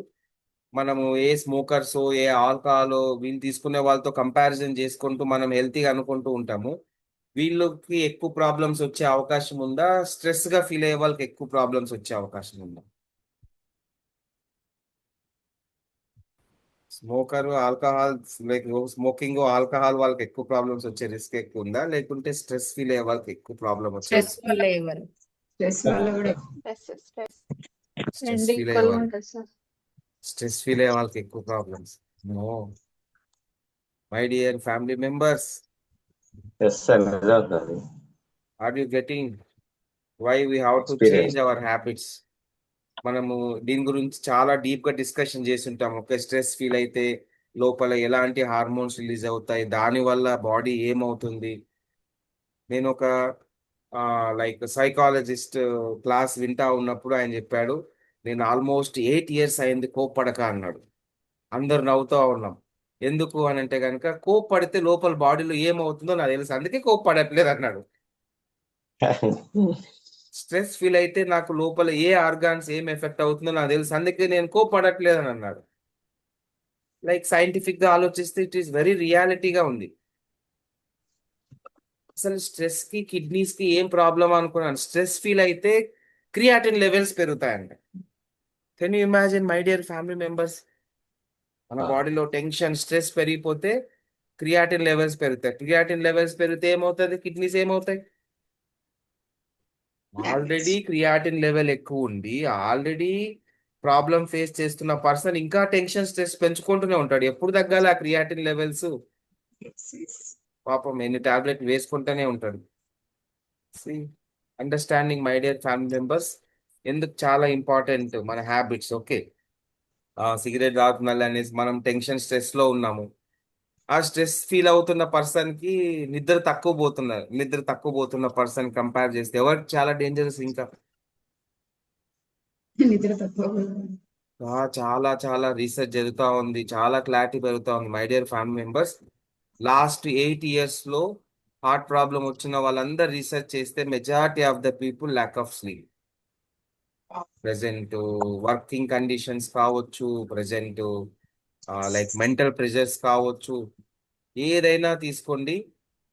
మనము ఏ స్మోకర్స్ ఏ ఆల్కహాల్ వీళ్ళు తీసుకునే వాళ్ళతో కంపారిజన్ చేసుకుంటూ మనం హెల్తీగా అనుకుంటూ ఉంటాము. వీళ్ళకి ఎక్కువ ప్రాబ్లమ్స్ వచ్చే అవకాశం ఉందా? స్ట్రెస్ గా ఫీల్ అయ్యే వాళ్ళకి ఎక్కువ ప్రాబ్లమ్స్ వచ్చే అవకాశం ఉందా? Smoker alcohol like smoking alcohol వాళ్ళకి ఎక్కువ ప్రాబ్లమ్స్ వచ్చే రిస్క్ ఎక్కువ ఉందా, లేకుంటే స్ట్రెస్ ఫీల్ అయ్యే వాళ్ళకి ఎక్కువ ప్రాబ్లం వచ్చే స్ట్రెస్ వల్ల ఎవరు స్ట్రెస్ వల్ల కూడా స్ట్రెస్ ఫీల్ అయ్యే వాళ్ళు స్ట్రెస్ ఫీల్ అయ్యే వాళ్ళకి ఎక్కువ problems? No my dear family members, yes sir, నిజం sir. Are you getting why we have to Experience. Change our habits? మనము దీని గురించి చాలా డీప్ గా డిస్కషన్ చేసి ఉంటాం. ఒక స్ట్రెస్ ఫీల్ అయితే లోపల ఎలాంటి హార్మోన్స్ రిలీజ్ అవుతాయి, దాని వల్ల బాడీ ఏమవుతుంది. నేను ఒక లైక్ సైకాలజిస్ట్ క్లాస్ వింటా ఉన్నప్పుడు ఆయన చెప్పాడు, నేను ఆల్మోస్ట్ 8 years అయింది కోప్పడక అన్నాడు. అందరు నవ్వుతూ ఉన్నాం. ఎందుకు అని అంటే కనుక, కోప్పడితే లోపల బాడీలో ఏమవుతుందో నాకు తెలుసు, అందుకే కోప్పడట్లేదు అన్నాడు. స్ట్రెస్ ఫీల్ అయితే నాకు లోపల ఏ ఆర్గాన్స్ ఏం ఎఫెక్ట్ అవుతుందో నాకు తెలుసు, అందుకే నేను కోప్పడట్లేదు అని అన్నాడు. లైక్ సైంటిఫిక్ గా ఆలోచిస్తే ఇట్ ఈస్ వెరీ రియాలిటీగా ఉంది. అసలు స్ట్రెస్ కి కిడ్నీస్ కి ఏం ప్రాబ్లం అనుకున్నాను. స్ట్రెస్ ఫీల్ అయితే క్రియాటిన్ లెవెల్స్ పెరుగుతాయంట. Can you imagine my dear family members? మన బాడీలో టెన్షన్ స్ట్రెస్ పెరిగిపోతే క్రియాటిన్ లెవెల్స్ పెరుగుతాయి. క్రియాటిన్ లెవెల్స్ పెరిగితే ఏమవుతుంది? కిడ్నీస్ ఏమవుతాయి? ఆల్రెడీ క్రియాటిన్ లెవెల్ ఎక్కువ ఉండి ఆల్రెడీ ప్రాబ్లం ఫేస్ చేస్తున్న పర్సన్ ఇంకా టెన్షన్ స్ట్రెస్ పెంచుకుంటూనే ఉంటాడు. ఎప్పుడు తగ్గాలి ఆ క్రియాటిన్ లెవెల్స్? పాపం ఎన్ని టాబ్లెట్ వేసుకుంటూనే ఉంటాడు. Understanding my dear family members, ఎందుకు చాలా ఇంపార్టెంట్ మన హ్యాబిట్స్. ఓకే, సిగరెట్ తాగుతున్నా అనేసి మనం టెన్షన్ స్ట్రెస్ లో ఉన్నాము. ఆ స్ట్రెస్ ఫీల్ అవుతున్న పర్సన్ కి నిద్ర తక్కువ పోతున్న పర్సన్ కంపేర్ చేస్తే ఎవరు చాలా డేంజరస్? ఇంకా నిద్ర తక్కువ. చాలా చాలా రీసెర్చ్ జరుగుతూ ఉంది, చాలా క్లారిటీ పెరుగుతూ ఉంది. My dear family members, last 8 years లో హార్ట్ ప్రాబ్లం వచ్చిన వాళ్ళందరూ రీసెర్చ్ చేస్తే majority of the people lack of sleep. Present working conditions కావచ్చు, ప్రెసెంట్ లైక్ మెంటల్ ప్రెషర్స్ కావచ్చు, ఏదైనా తీసుకోండి.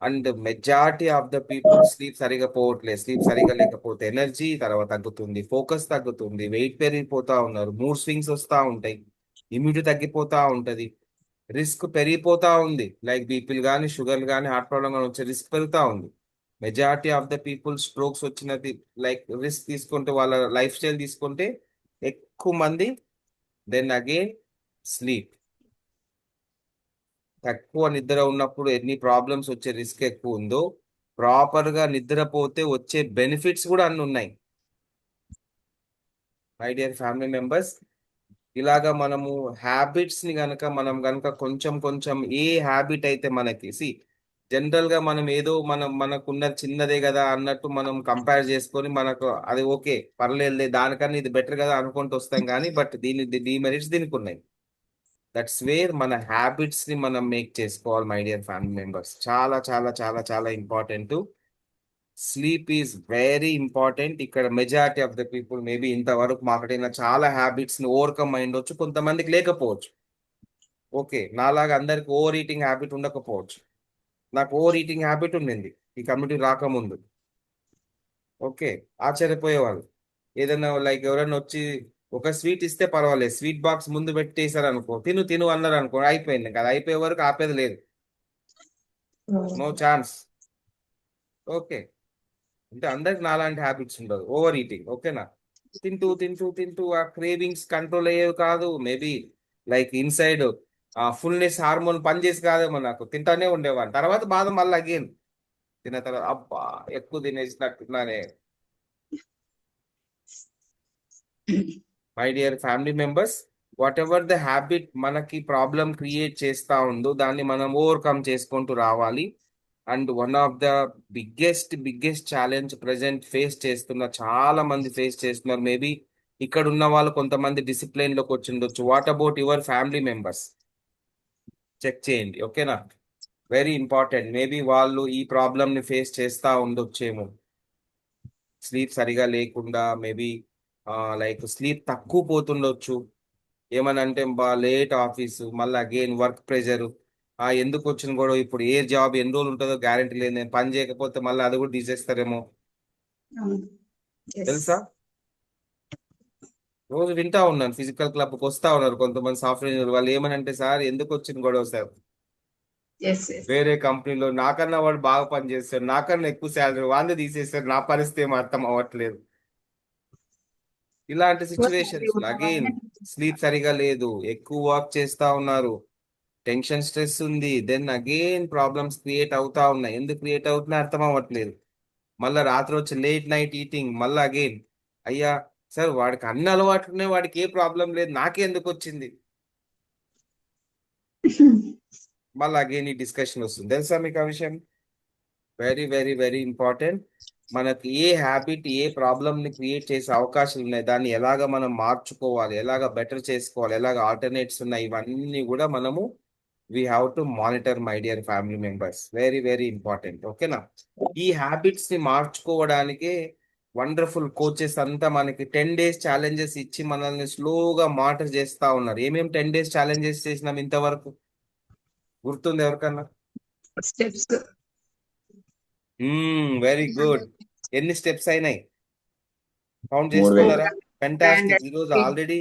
And majority of the people sleep సరిగా పోవట్లేదు. స్లీప్ సరిగా లేకపోతే ఎనర్జీ తర్వాత తగ్గుతుంది, ఫోకస్ తగ్గుతుంది, వెయిట్ పెరిగిపోతా ఉన్నారు, మూడ్ స్వింగ్స్ వస్తూ ఉంటాయి, ఇమ్యూనిటీ తగ్గిపోతా ఉంటుంది, రిస్క్ పెరిగిపోతా ఉంది. లైక్ బీపీలు కానీ షుగర్లు కానీ హార్ట్ ప్రాబ్లం కానీ వచ్చే రిస్క్ పెరుగుతూ ఉంది. Majority of the people strokes వచ్చినది లైక్ రిస్క్ తీసుకుంటే వాళ్ళ లైఫ్ స్టైల్ తీసుకుంటే ఎక్కువ మంది. దెన్ అగైన్ స్లీప్ తక్కువ నిద్ర ఉన్నప్పుడు ఎన్ని ప్రాబ్లమ్స్ వచ్చే రిస్క్ ఎక్కువ ఉందో, ప్రాపర్ గా నిద్రపోతే వచ్చే బెనిఫిట్స్ కూడా అన్ని ఉన్నాయి. మై డియర్ ఫ్యామిలీ మెంబర్స్, ఇలాగా మనము హ్యాబిట్స్ ని మనం గనక కొంచెం కొంచెం ఏ హ్యాబిట్ అయితే మనకి జనరల్ గా మనం ఏదో మనకున్న చిన్నదే కదా అన్నట్టు మనం కంపేర్ చేసుకొని మనకు అది ఓకే పర్లేదులే దానికన్నా ఇది బెటర్ కదా అనుకుంటూ వస్తాం కానీ బట్ దీని డిమెరిట్స్ దీనికి ఉన్నాయి. దట్స్ వేర్ మన హ్యాబిట్స్ ని మనం మేక్ చేసుకోవాలి మై డియర్ ఫ్యామిలీ మెంబర్స్. చాలా చాలా చాలా చాలా important. Sleep is very important. ఇక్కడ majority of the people maybe ఇంతవరకు మాట్లాడిన చాలా హ్యాబిట్స్ ని ఓవర్కమ్ అయిండొచ్చు, కొంతమందికి లేకపోవచ్చు. ఓకే, నాలాగా అందరికి ఓవర్ ఈటింగ్ హ్యాబిట్ ఉండకపోవచ్చు. నాకు ఓవర్ ఈటింగ్ హ్యాబిట్ ఉండింది ఈ కమ్యూనిటీ రాకముందు. ఓకే, ఆశ్చర్యపోయేవాళ్ళు. ఏదైనా లైక్ ఎవరైనా వచ్చి ఒక స్వీట్ ఇస్తే పర్వాలేదు, స్వీట్ బాక్స్ ముందు పెట్టేశారు అనుకో, తిను తిను అన్నారు అనుకో, అయిపోయింది కదా, అయిపోయే వరకు ఆపేది లేదు, నో ఛాన్స్. ఓకే, అంటే అందరికి నాలాంటి హ్యాబిట్స్ ఉండదు ఓవర్ ఈటింగ్. ఓకేనా, తింటూ తింటూ తింటూ ఆ క్రేవింగ్స్ కంట్రోల్ అయ్యేవి కాదు. మేబీ లైక్ ఇన్సైడ్ ఆ ఫుల్నెస్ హార్మోన్ పనిచేసి కాదేమో, నాకు తింటానే ఉండేవాడిని. తర్వాత బాధ మళ్ళీ అగైన్ తిన్న తర్వాత అబ్బా ఎక్కువ తినేసినట్టున్నానే. My dear family members, whatever the habit మనకి ప్రాబ్లం క్రియేట్ చేస్తా ఉందో దాన్ని మనం ఓవర్కమ్ చేసుకుంటూ రావాలి. And one of the biggest challenge present face చేస్తున్న చాలా మంది ఫేస్ చేస్తున్నారు. మేబీ ఇక్కడ ఉన్న వాళ్ళు కొంతమంది డిసిప్లైన్ లోకి వచ్చిండొచ్చు. What about your family members? Check చేయండి. ఓకేనా, వెరీ ఇంపార్టెంట్. మేబీ వాళ్ళు ఈ ప్రాబ్లమ్ ని ఫేస్ చేస్తా ఉండొచ్చేమో. స్లీప్ సరిగా లేకుండా మేబీ లైక్ స్లీప్ తక్కువ పోతుండొచ్చు. ఏమని అంటే లేట్ ఆఫీసు, మళ్ళీ అగైన్ వర్క్ ప్రెషర్, ఎందుకు వచ్చిన కూడా ఇప్పుడు ఏ జాబ్ ఎన్ని రోజులు ఉంటుందో గ్యారెంటీ లేదు, నేను పని చేయకపోతే మళ్ళీ అది కూడా తీసేస్తారేమో. తెలుసా, రోజు వింటా ఉన్నాను, ఫిజికల్ క్లబ్కి వస్తా ఉన్నారు కొంతమంది సాఫ్ట్వేర్ ఇంజనీర్. వాళ్ళు ఏమని అంటే, సార్ ఎందుకు వచ్చిన గొడవ సార్, వేరే కంపెనీలో నాకన్నా వాడు బాగా పని చేస్తారు, నాకన్నా ఎక్కువ శాలరీ వాందే తీసేస్తారు, నా పరిస్థితి ఏం అర్థం అవ్వట్లేదు. ఇలాంటి సిచ్యువేషన్స్ అగైన్ స్లీప్ సరిగా లేదు, ఎక్కువ వర్క్ చేస్తా ఉన్నారు, టెన్షన్ స్ట్రెస్ ఉంది, దెన్ అగైన్ ప్రాబ్లమ్స్ క్రియేట్ అవుతా ఉన్నాయి. ఎందుకు క్రియేట్ అవుతున్నాయి అర్థం అవ్వట్లేదు. మళ్ళీ రాత్రి వచ్చి లేట్ నైట్ ఈటింగ్, మళ్ళీ అగైన్ అయ్యా సార్ వాడికి అన్ని అలవాట్లున్నాయి, వాడికి ఏ ప్రాబ్లం లేదు, నాకే ఎందుకు వచ్చింది, మళ్ళీ అగైన్ ఈ డిస్కషన్ వస్తుంది. తెలుసా మీకు ఆ విషయం? Very very very important. మనకి ఏ హ్యాబిట్ ఏ ప్రాబ్లమ్ ని క్రియేట్ చేసే అవకాశాలు ఉన్నాయి, దాన్ని ఎలాగ మనం మార్చుకోవాలి, ఎలాగ బెటర్ చేసుకోవాలి, ఎలాగ ఆల్టర్నేట్స్ ఉన్నాయి, ఇవన్నీ కూడా మనము we have to monitor my dear family members. Very very important. ఓకేనా, ఈ హ్యాబిట్స్ ని మార్చుకోవడానికి వండర్ఫుల్ కోచెస్ అంతా మనకి 10 days ఛాలెంజెస్ ఇచ్చి మనల్ని స్లోగా మానిటర్ చేస్తా ఉన్నారు. ఏమేమి 10 days ఛాలెంజెస్ చేసినాం ఇంతవరకు గుర్తుంది ఎవరికన్నా? Steps very good. ఎన్ని స్టెప్స్ అయినాయి కౌంట్ 3000. చేసుకున్నారా? ఫెంటాస్టిక్. ఈరోజు ఆల్రెడీ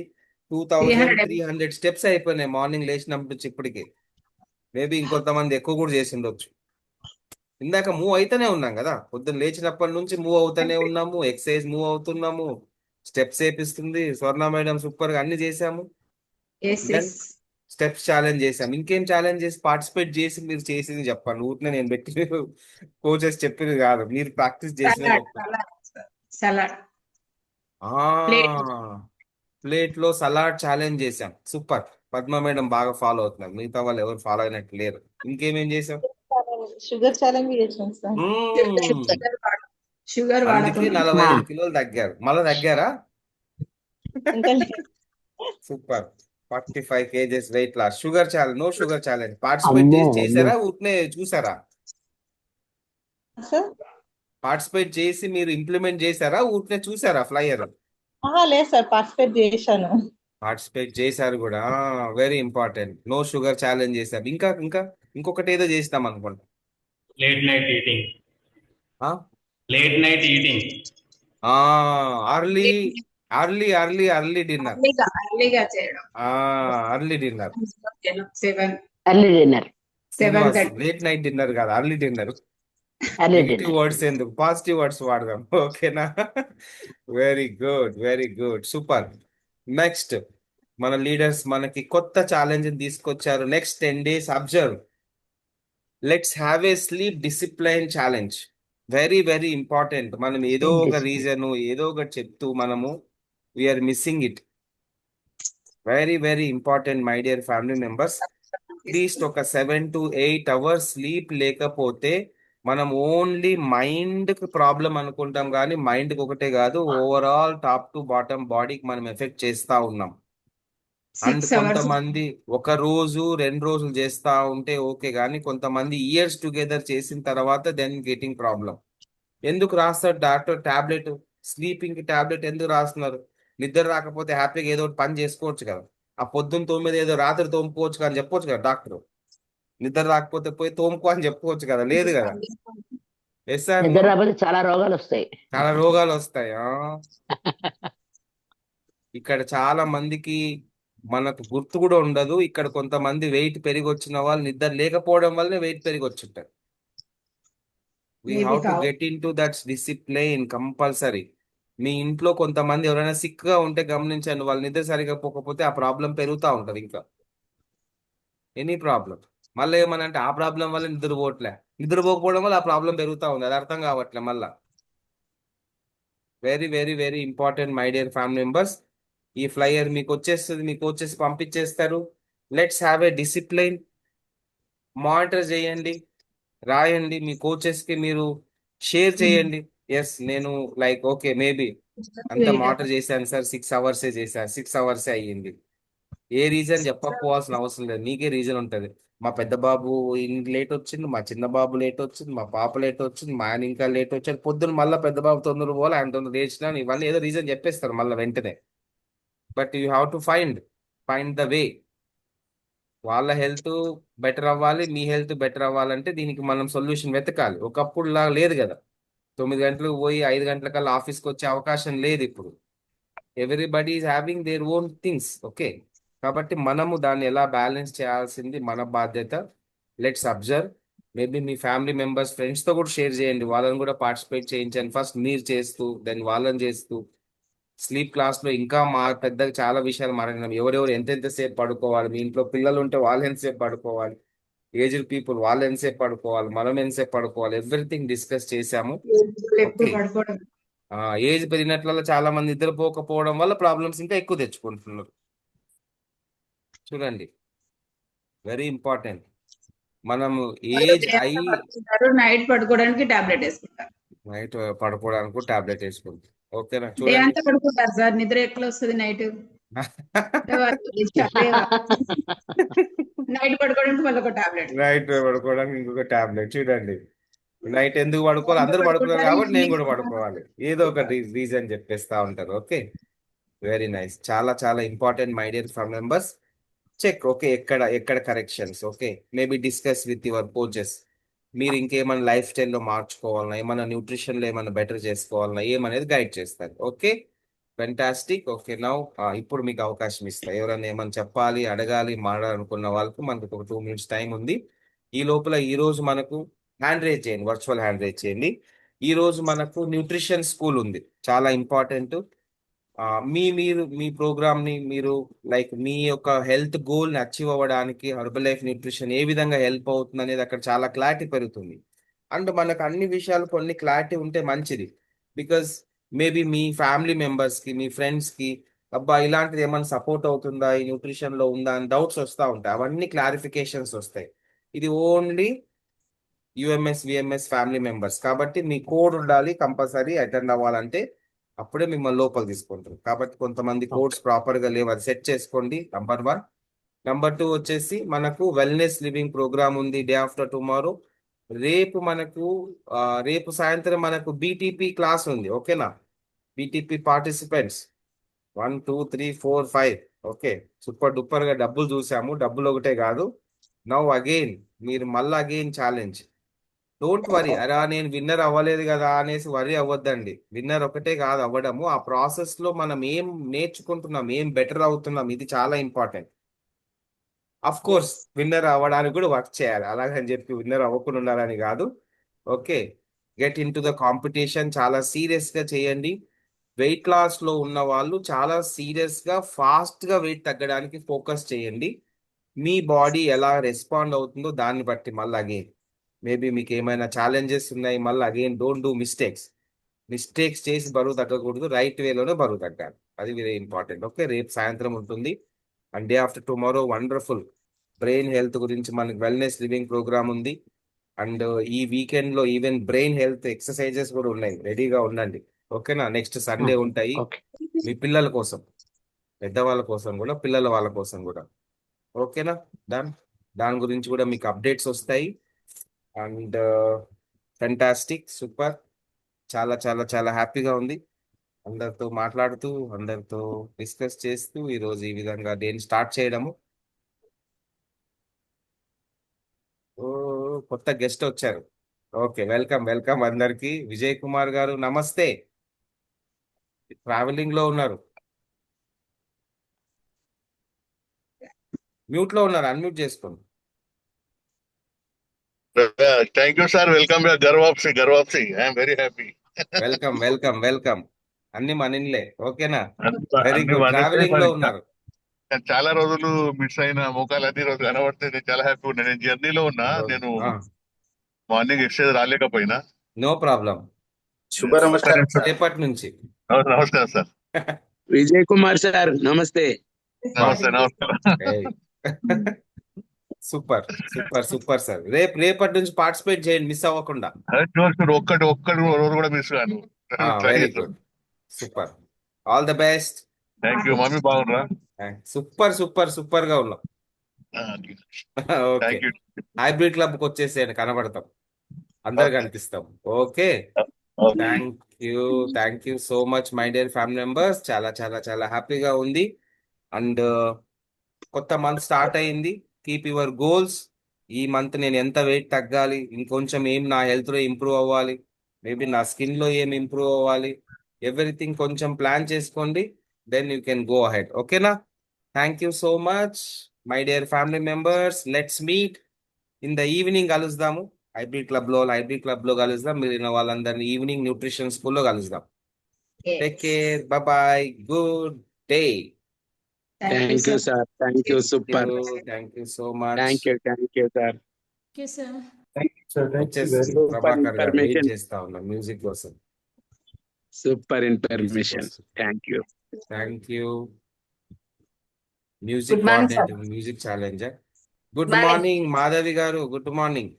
2300 స్టెప్స్ అయిపోయినాయి మార్నింగ్ లేచినప్పటి నుంచి ఇప్పటికి. మేబీ ఇంకొంతమంది ఎక్కువ కూడా చేసి ఉండొచ్చు. ఇందాక మూవ్ అయితేనే ఉన్నాం కదా, పొద్దున్న లేచినప్పటి నుంచి మూవ్ అవుతూనే ఉన్నాము, ఎక్సర్సైజ్ మూవ్ అవుతున్నాము, స్టెప్స్ వేపిస్తుంది స్వర్ణ మేడం, సూపర్ గా అన్ని చేసాము. దెన్ స్టెప్స్ ఛాలెంజ్ చేసాం. ఇంకేం ఛాలెంజ్ చేసి పార్టిసిపేట్ చేసి మీరు చేసింది చెప్పండి. ఊరినే నేను పెట్టి కోచెస్ చెప్పింది కాదు, మీరు ప్రాక్టీస్ చేసిన చెప్పండి. సలాడ్ ప్లేట్ లో సలాడ్ ఛాలెంజ్ చేసాం, సూపర్. పద్మ మేడం బాగా ఫాలో అవుతున్నారు, మిగతా వాళ్ళు ఎవరు ఫాలో అయినట్టు లేరు. ఇంకేమేం చేసాం? షుగర్ ఛాలెంజ్ చేసాం సార్. షుగర్ అందుకే 45 కిలోలు తగ్గారు. మళ్ళీ తగ్గారా? ఇంకా లేదు. Super. 45 kgs weight loss. Sugar challenge, no sugar challenge participate చేసారా? ఊరినే చూసారా? సార్ పార్టిసిపేట్ చేసి మీరు ఇంప్లిమెంట్ చేశారా? ఊరినే చూసారా ఫ్లైయర్? లేదు సార్, పార్టిసిపేట్ చేశాను. పార్టిసిపేట్ చేశారు కూడా, very important. No sugar challenge చేశారు. ఇంకా ఇంకా ఇంకొకటి ఏదో చేస్తాం అనుకోండి. Late night eating early dinner. అర్లీగా చేయడం. Early dinner, 7:30. Late night dinner కాదు, అర్లీ డిన్నర్. నెగిటివ్ వర్డ్స్ ఎందుకు, పాజిటివ్ వర్డ్స్ వాడదాం. ఓకేనా, very good very good, super. Next మన లీడర్స్ మనకి కొత్త ఛాలెంజ్ తీసుకొచ్చారు. Next 10 days observe, let's have a sleep discipline challenge. Very very important. మనం ఏదో ఒక రీజన్ ఏదో ఒకటి చెప్తూ మనము we are missing it. Very very important my dear family members. At least ఒక 7 to 8 అవర్స్ స్లీప్ లేకపోతే మనం ఓన్లీ మైండ్ కి ప్రాబ్లం అనుకుంటాం కానీ మైండ్ కి ఒకటే కాదు, ఓవరాల్ టాప్ టు బాటమ్ బాడీకి మనం ఎఫెక్ట్ చేస్తా ఉన్నాం. And 6 hours. కొంతమంది ఒక రోజు 2 రోజులు చేస్తా ఉంటే ఓకే, కానీ కొంతమంది ఇయర్స్ టుగెదర్ చేసిన తర్వాత దెన్ గెటింగ్ ప్రాబ్లం. ఎందుకు రాస్తారు డాక్టర్ టాబ్లెట్? స్లీపింగ్ కి టాబ్లెట్ ఎందుకు రాస్తున్నారు? నిద్ర రాకపోతే హ్యాపీగా ఏదో ఒకటి పని చేసుకోవచ్చు కదా. ఆ పొద్దున్న 9 ఏదో రాత్రి తోముకోవచ్చు కదా అని చెప్పొచ్చు కదా డాక్టర్. నిద్ర రాకపోతే పోయి తోముకో అని చెప్పుకోవచ్చు కదా, లేదు కదా. ఎస్ సార్, నిద్ర రాకపోతే చాలా రోగాలు వస్తాయి. చాలా రోగాలు వస్తాయి. ఇక్కడ చాలా మందికి మనకు గుర్తు కూడా ఉండదు. ఇక్కడ కొంతమంది వెయిట్ పెరిగి వచ్చిన వాళ్ళు నిద్ర లేకపోవడం వల్లనే వెయిట్ పెరిగి వచ్చుంటారు. వీ Maybe హ్యావ్ టు కావు. Get into that discipline compulsory. మీ ఇంట్లో కొంతమంది ఎవరైనా సిక్ గా ఉంటే గమనించండి, వాళ్ళు నిద్ర సరిగా పోకపోతే ఆ ప్రాబ్లం పెరుగుతూ ఉంటది. ఇంకా ఎనీ ప్రాబ్లం మళ్ళీ ఏమనంటే ఆ ప్రాబ్లం వల్ల నిద్రపోవట్లే, నిద్రపోకపోవడం వల్ల ఆ ప్రాబ్లం పెరుగుతూ ఉంది. అది అర్థం కావట్లే మళ్ళా. Very very very important my dear family members. ఈ ఫ్లైయర్ మీకు వచ్చేస్తుంది, మీకు వచ్చేసి పంపించేస్తారు. Let's have A discipline. Monitor చేయండి, రాయండి, మీ కోచెస్ కి మీరు షేర్ చేయండి. ఎస్ నేను లైక్ ఓకే మేబీ అంత మానిటర్ చేశాను సార్, 6 hours చేశాను, 6 hours అయ్యింది. ఏ రీజన్ చెప్పకపోవాల్సిన అవసరం లేదు, నీకే రీజన్ ఉంటది. మా పెద్ద బాబు లేట్ వచ్చింది, మా చిన్న బాబు లేట్ వచ్చింది, మా పాప లేట్ వచ్చింది, మా ఆయన ఇంకా లేట్ వచ్చాడు, పొద్దున్న మళ్ళీ పెద్ద బాబు తొందర పోవాలి, ఆయన తొందర లేచినాను, ఇవన్నీ ఏదో రీజన్ చెప్పేస్తారు మళ్ళీ వెంటనే. But you have to find the way. వాళ్ళ హెల్త్ బెటర్ అవ్వాలి, మీ హెల్త్ బెటర్ అవ్వాలంటే దీనికి మనం సొల్యూషన్ వెతకాలి. ఒకప్పుడు లా లేదు కదా, 9 గంటలకు పోయి 5 గంటలకల్లా ఆఫీస్కి వచ్చే అవకాశం లేదు ఇప్పుడు. Everybody is having their own things. Okay, కాబట్టి మనము దాన్ని ఎలా బ్యాలెన్స్ చేయాల్సింది మన బాధ్యత. Let's observe. Maybe me family members ఫ్రెండ్స్తో కూడా షేర్ చేయండి, వాళ్ళని కూడా పార్టిసిపేట్ చేయించండి. ఫస్ట్ మీరు చేస్తూ దెన్ వాళ్ళని చేస్తూ. స్లీప్ క్లాస్లో ఇంకా మా పెద్దగా చాలా విషయాలు మాట్లాడినాం. ఎవరెవరు ఎంతెంతసేపు పడుకోవాలి, మీ ఇంట్లో పిల్లలు ఉంటే వాళ్ళు ఎంతసేపు పడుకోవాలి, ఏజ్డ్ పీపుల్ వాళ్ళు ఎంతసేపు పడుకోవాలి, మనం ఎంతసేపు పడుకోవాలి, ఎవ్రీథింగ్ డిస్కస్ చేశాము. ఎప్పుడు ఓకే, పడుకోవడం. ఏజ్ పెరిగినట్ల చాలా మంది నిద్రపోకపోవడం వల్ల ప్రాబ్లమ్స్ ఇంకా ఎక్కువ తెచ్చుకుంటున్నారు. చూడండి, వెరీ ఇంపార్టెంట్. మనము ఏజ్ అయి నైట్ పడుకోవడానికి టాబ్లెట్ వేసుకుంటారు. నైట్ పడుకోవడానికి టాబ్లెట్ వేసుకుంటాం. ఓకేనా, డే చూడండి. అంతా పడుకుంటారు సార్, నిద్ర ఎట్లా వస్తుంది నైట్? నైట్ పడుకోవడానికి మళ్ళీ ఒక టాబ్లెట్. నైట్ పడుకోవడానికి ఇంకొక టాబ్లెట్. చూడండి, నైట్ ఎందుకు పడుకోవాలి, అందరూ పడుకున్నారు కాబట్టి నేను కూడా పడుకోవాలి, ఏదో ఒక రీజన్ చెప్పేస్తా ఉంటారు. Okay, very nice. చాలా చాలా important my dear family members. Check. Okay, ఎక్కడ ఎక్కడ corrections. Okay, maybe discuss with your coaches. మీరు ఇంకేమైనా లైఫ్ స్టైల్లో మార్చుకోవాలన్నా, ఏమైనా న్యూట్రిషన్లో ఏమైనా బెటర్ చేసుకోవాలన్నా ఏమనేది గైడ్ చేస్తారు. Okay, fantastic. ఓకే, నౌ ఇప్పుడు మీకు అవకాశం ఇస్తా. ఎవరైనా ఏమైనా చెప్పాలి, అడగాలి, మాట్లాడాలనుకున్న వాళ్ళకు మనకు ఒక 2 minutes టైం ఉంది. ఈ లోపల ఈ రోజు మనకు హ్యాండ్ రేజ్ చేయండి, వర్చువల్ హ్యాండ్ రేజ్ చేయండి. ఈ రోజు మనకు న్యూట్రిషన్ స్కూల్ ఉంది, చాలా ఇంపార్టెంట్. మీ ప్రోగ్రామ్ ని మీరు లైక్ మీ యొక్క హెల్త్ గోల్ ని అచీవ్ అవ్వడానికి హెర్బల్ లైఫ్ న్యూట్రిషన్ ఏ విధంగా హెల్ప్ అవుతుంది అనేది అక్కడ చాలా క్లారిటీ పెరుగుతుంది. అండ్ మనకు అన్ని విషయాలు కొన్ని క్లారిటీ ఉంటే మంచిది. Because maybe me family members కి, మీ ఫ్రెండ్స్ కి అబ్బా ఇలాంటిది ఏమైనా సపోర్ట్ అవుతుందా, ఈ న్యూట్రిషన్ లో ఉందా అని డౌట్స్ వస్తూ ఉంటాయి. అవన్నీ క్లారిఫికేషన్స్ వస్తాయి. ఇది only UMS VMS family members కాబట్టి మీ కోడ్ ఉండాలి కంపల్సరీ అటెండ్ అవ్వాలంటే, అప్పుడే మిమ్మల్ని లోపల తీసుకుంటారు. కాబట్టి కొంతమంది కోడ్స్ ప్రాపర్ గా లేవు, అది సెట్ చేసుకోండి. నంబర్ 1. నంబర్ 2 వచ్చేసి మనకు వెల్నెస్ లివింగ్ ప్రోగ్రామ్ ఉంది డే ఆఫ్టర్ టుమారో. రేపు మనకు రేపు సాయంత్రం మనకు బీటీపీ క్లాస్ ఉంది. ఓకేనా, BTP participants 1 2 3 4 5. Okay, super duper గా డబ్బులు చూసాము, డబ్బులు ఒకటే కాదు. నౌ అగైన్ మీరు మళ్ళీ అగైన్ ఛాలెంజ్. డోంట్ వరీ, అరా నేను విన్నర్ అవ్వలేదు కదా అనేసి వరీ అవ్వద్దండి. విన్నర్ ఒకటే కాదు అవ్వడము, ఆ ప్రాసెస్ లో మనం ఏం నేర్చుకుంటున్నాం, ఏం బెటర్ అవుతున్నాం, ఇది చాలా ఇంపార్టెంట్. అఫ్ కోర్స్ విన్నర్ అవ్వడానికి కూడా వర్క్ చేయాలి, అలాగని చెప్పి విన్నర్ అవ్వకుండా ఉండాలని కాదు. Okay, get in to the competition, చాలా సీరియస్ గా చేయండి. వెయిట్ లాస్ లో ఉన్న వాళ్ళు చాలా సీరియస్ గా ఫాస్ట్ గా వెయిట్ తగ్గడానికి ఫోకస్ చేయండి. మీ బాడీ ఎలా రెస్పాండ్ అవుతుందో దాన్ని బట్టి మళ్ళీ అగైన్ మేబీ మీకు ఏమైనా ఛాలెంజెస్ ఉన్నాయి, మళ్ళీ అగైన్ డోంట్ డూ మిస్టేక్స్ చేసి బరువు తగ్గకూడదు, రైట్ వేలోనే బరువు తగ్గాలి, అది వెరీ ఇంపార్టెంట్. ఓకే, రేపు సాయంత్రం ఉంటుంది. And day after tomorrow wonderful brain health గురించి మనకి వెల్నెస్ లివింగ్ ప్రోగ్రామ్ ఉంది. అండ్ ఈ వీకెండ్ లో ఈవెన్ బ్రెయిన్ హెల్త్ ఎక్సర్సైజెస్ కూడా ఉన్నాయి, రెడీగా ఉండండి. ఓకేనా? నెక్స్ట్ సండే ఉంటాయి ఓకే. మీ పిల్లల కోసం, పెద్దవాళ్ళ కోసం కూడా, పిల్లల వాళ్ళ కోసం కూడా. ఓకేనా? దాని గురించి కూడా మీకు అప్డేట్స్ వస్తాయి. అండ్ ఫెంటాస్టిక్, సూపర్, చాలా చాలా చాలా హ్యాపీగా ఉంది అందరితో మాట్లాడుతూ, అందరితో డిస్కస్ చేస్తూ ఈరోజు ఈ విధంగా డేని స్టార్ట్ చేయడము. ఓ, కొత్త గెస్ట్ వచ్చారు. ఓకే, వెల్కమ్ వెల్కమ్ అందరికి. విజయ్ కుమార్ గారు నమస్తే. ట్రావెలింగ్ లో ఉన్నారు, మ్యూట్ లో ఉన్నారు, అన్మ్యూట్ చేసుకోండి. Thank you, sir. Welcome to Garvapsi. I am very happy. Welcome welcome welcome. అన్ని మనిన్లే. ఓకేనా? వెరీ అన్ని గుడ్. మనకే ట్రావెలింగ్ లో మరి. ఉన్నారు. చాలా రోజులు మిస్ అయిన మోకాలు అన్ని రోజు కనబడితే నేను చాలా హ్యాపీ ఉన్నా. నేను జర్నీలో ఉన్నా, నేను మార్నింగ్ ఎక్సైజ్ రాలేకపోయినా. No problem. శుభ నమస్కారం సార్. రేపటి నుంచి. నమస్కారం సార్. విజయ్ కుమార్ సార్ నమస్తే. నమస్తే నమస్కారం. Super super super sir. రేపటి నుంచి పార్టిసిపేట్ చేయండి, మిస్ అవ్వకుండా. ఒక్కటి రోజు కూడా మిస్ కాను. Very good, super, all the best. Thank you. Mummy బాగున్నా? సూపర్ సూపర్ సూపర్ గా ఉన్నాం. Okay, thank you. Hybrid club కి వచ్చేసేయండి, కనబడతాం, అందరు కనిపిస్తాం. Okay, thank you so much my dear family members. చాలా చాలా చాలా హ్యాపీగా ఉంది. అండ్ కొత్త మంత్ స్టార్ట్ అయింది. Keep your goals. ఈ మంత్ నేను ఎంత వెయిట్ తగ్గాలి, ఇంకొంచెం ఏం నా హెల్త్ లో ఇంప్రూవ్ అవ్వాలి, మేబీ నా స్కిన్ లో ఏం ఇంప్రూవ్ అవ్వాలి, ఎవ్రీథింగ్ కొంచెం ప్లాన్ చేసుకోండి. Then you can go ahead. ఓకేనా? Thank you so much my dear family members. Let's meet in the evening. కలుద్దాము హైబ్రిడ్ క్లబ్ లో కలుద్దాం. మిగిలిన వాళ్ళందరినీ ఈవినింగ్ న్యూట్రిషన్ స్కూల్లో కలుద్దాం. Take care, bye, good day. Thank you sir. Thank you. Super. Thank you so much. Thank you sir. వచ్చేసి ప్రభాకర్ గారు వెయిట్ చేస్తా ఉన్నా మ్యూజిక్ కోసం. Super information. Thank you. Music coordinator, music challenger. Good morning Madhavi గారు. Good morning.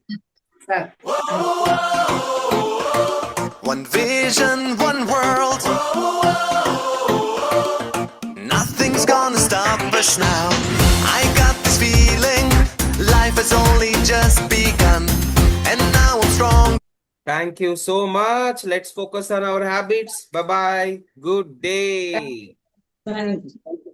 One vision, one world. Nothing's gonna stop us now. I got this feeling life has only just begun, and now I'm strong. Thank you so much. Let's focus on our habits. Bye bye. Good day. Thank you.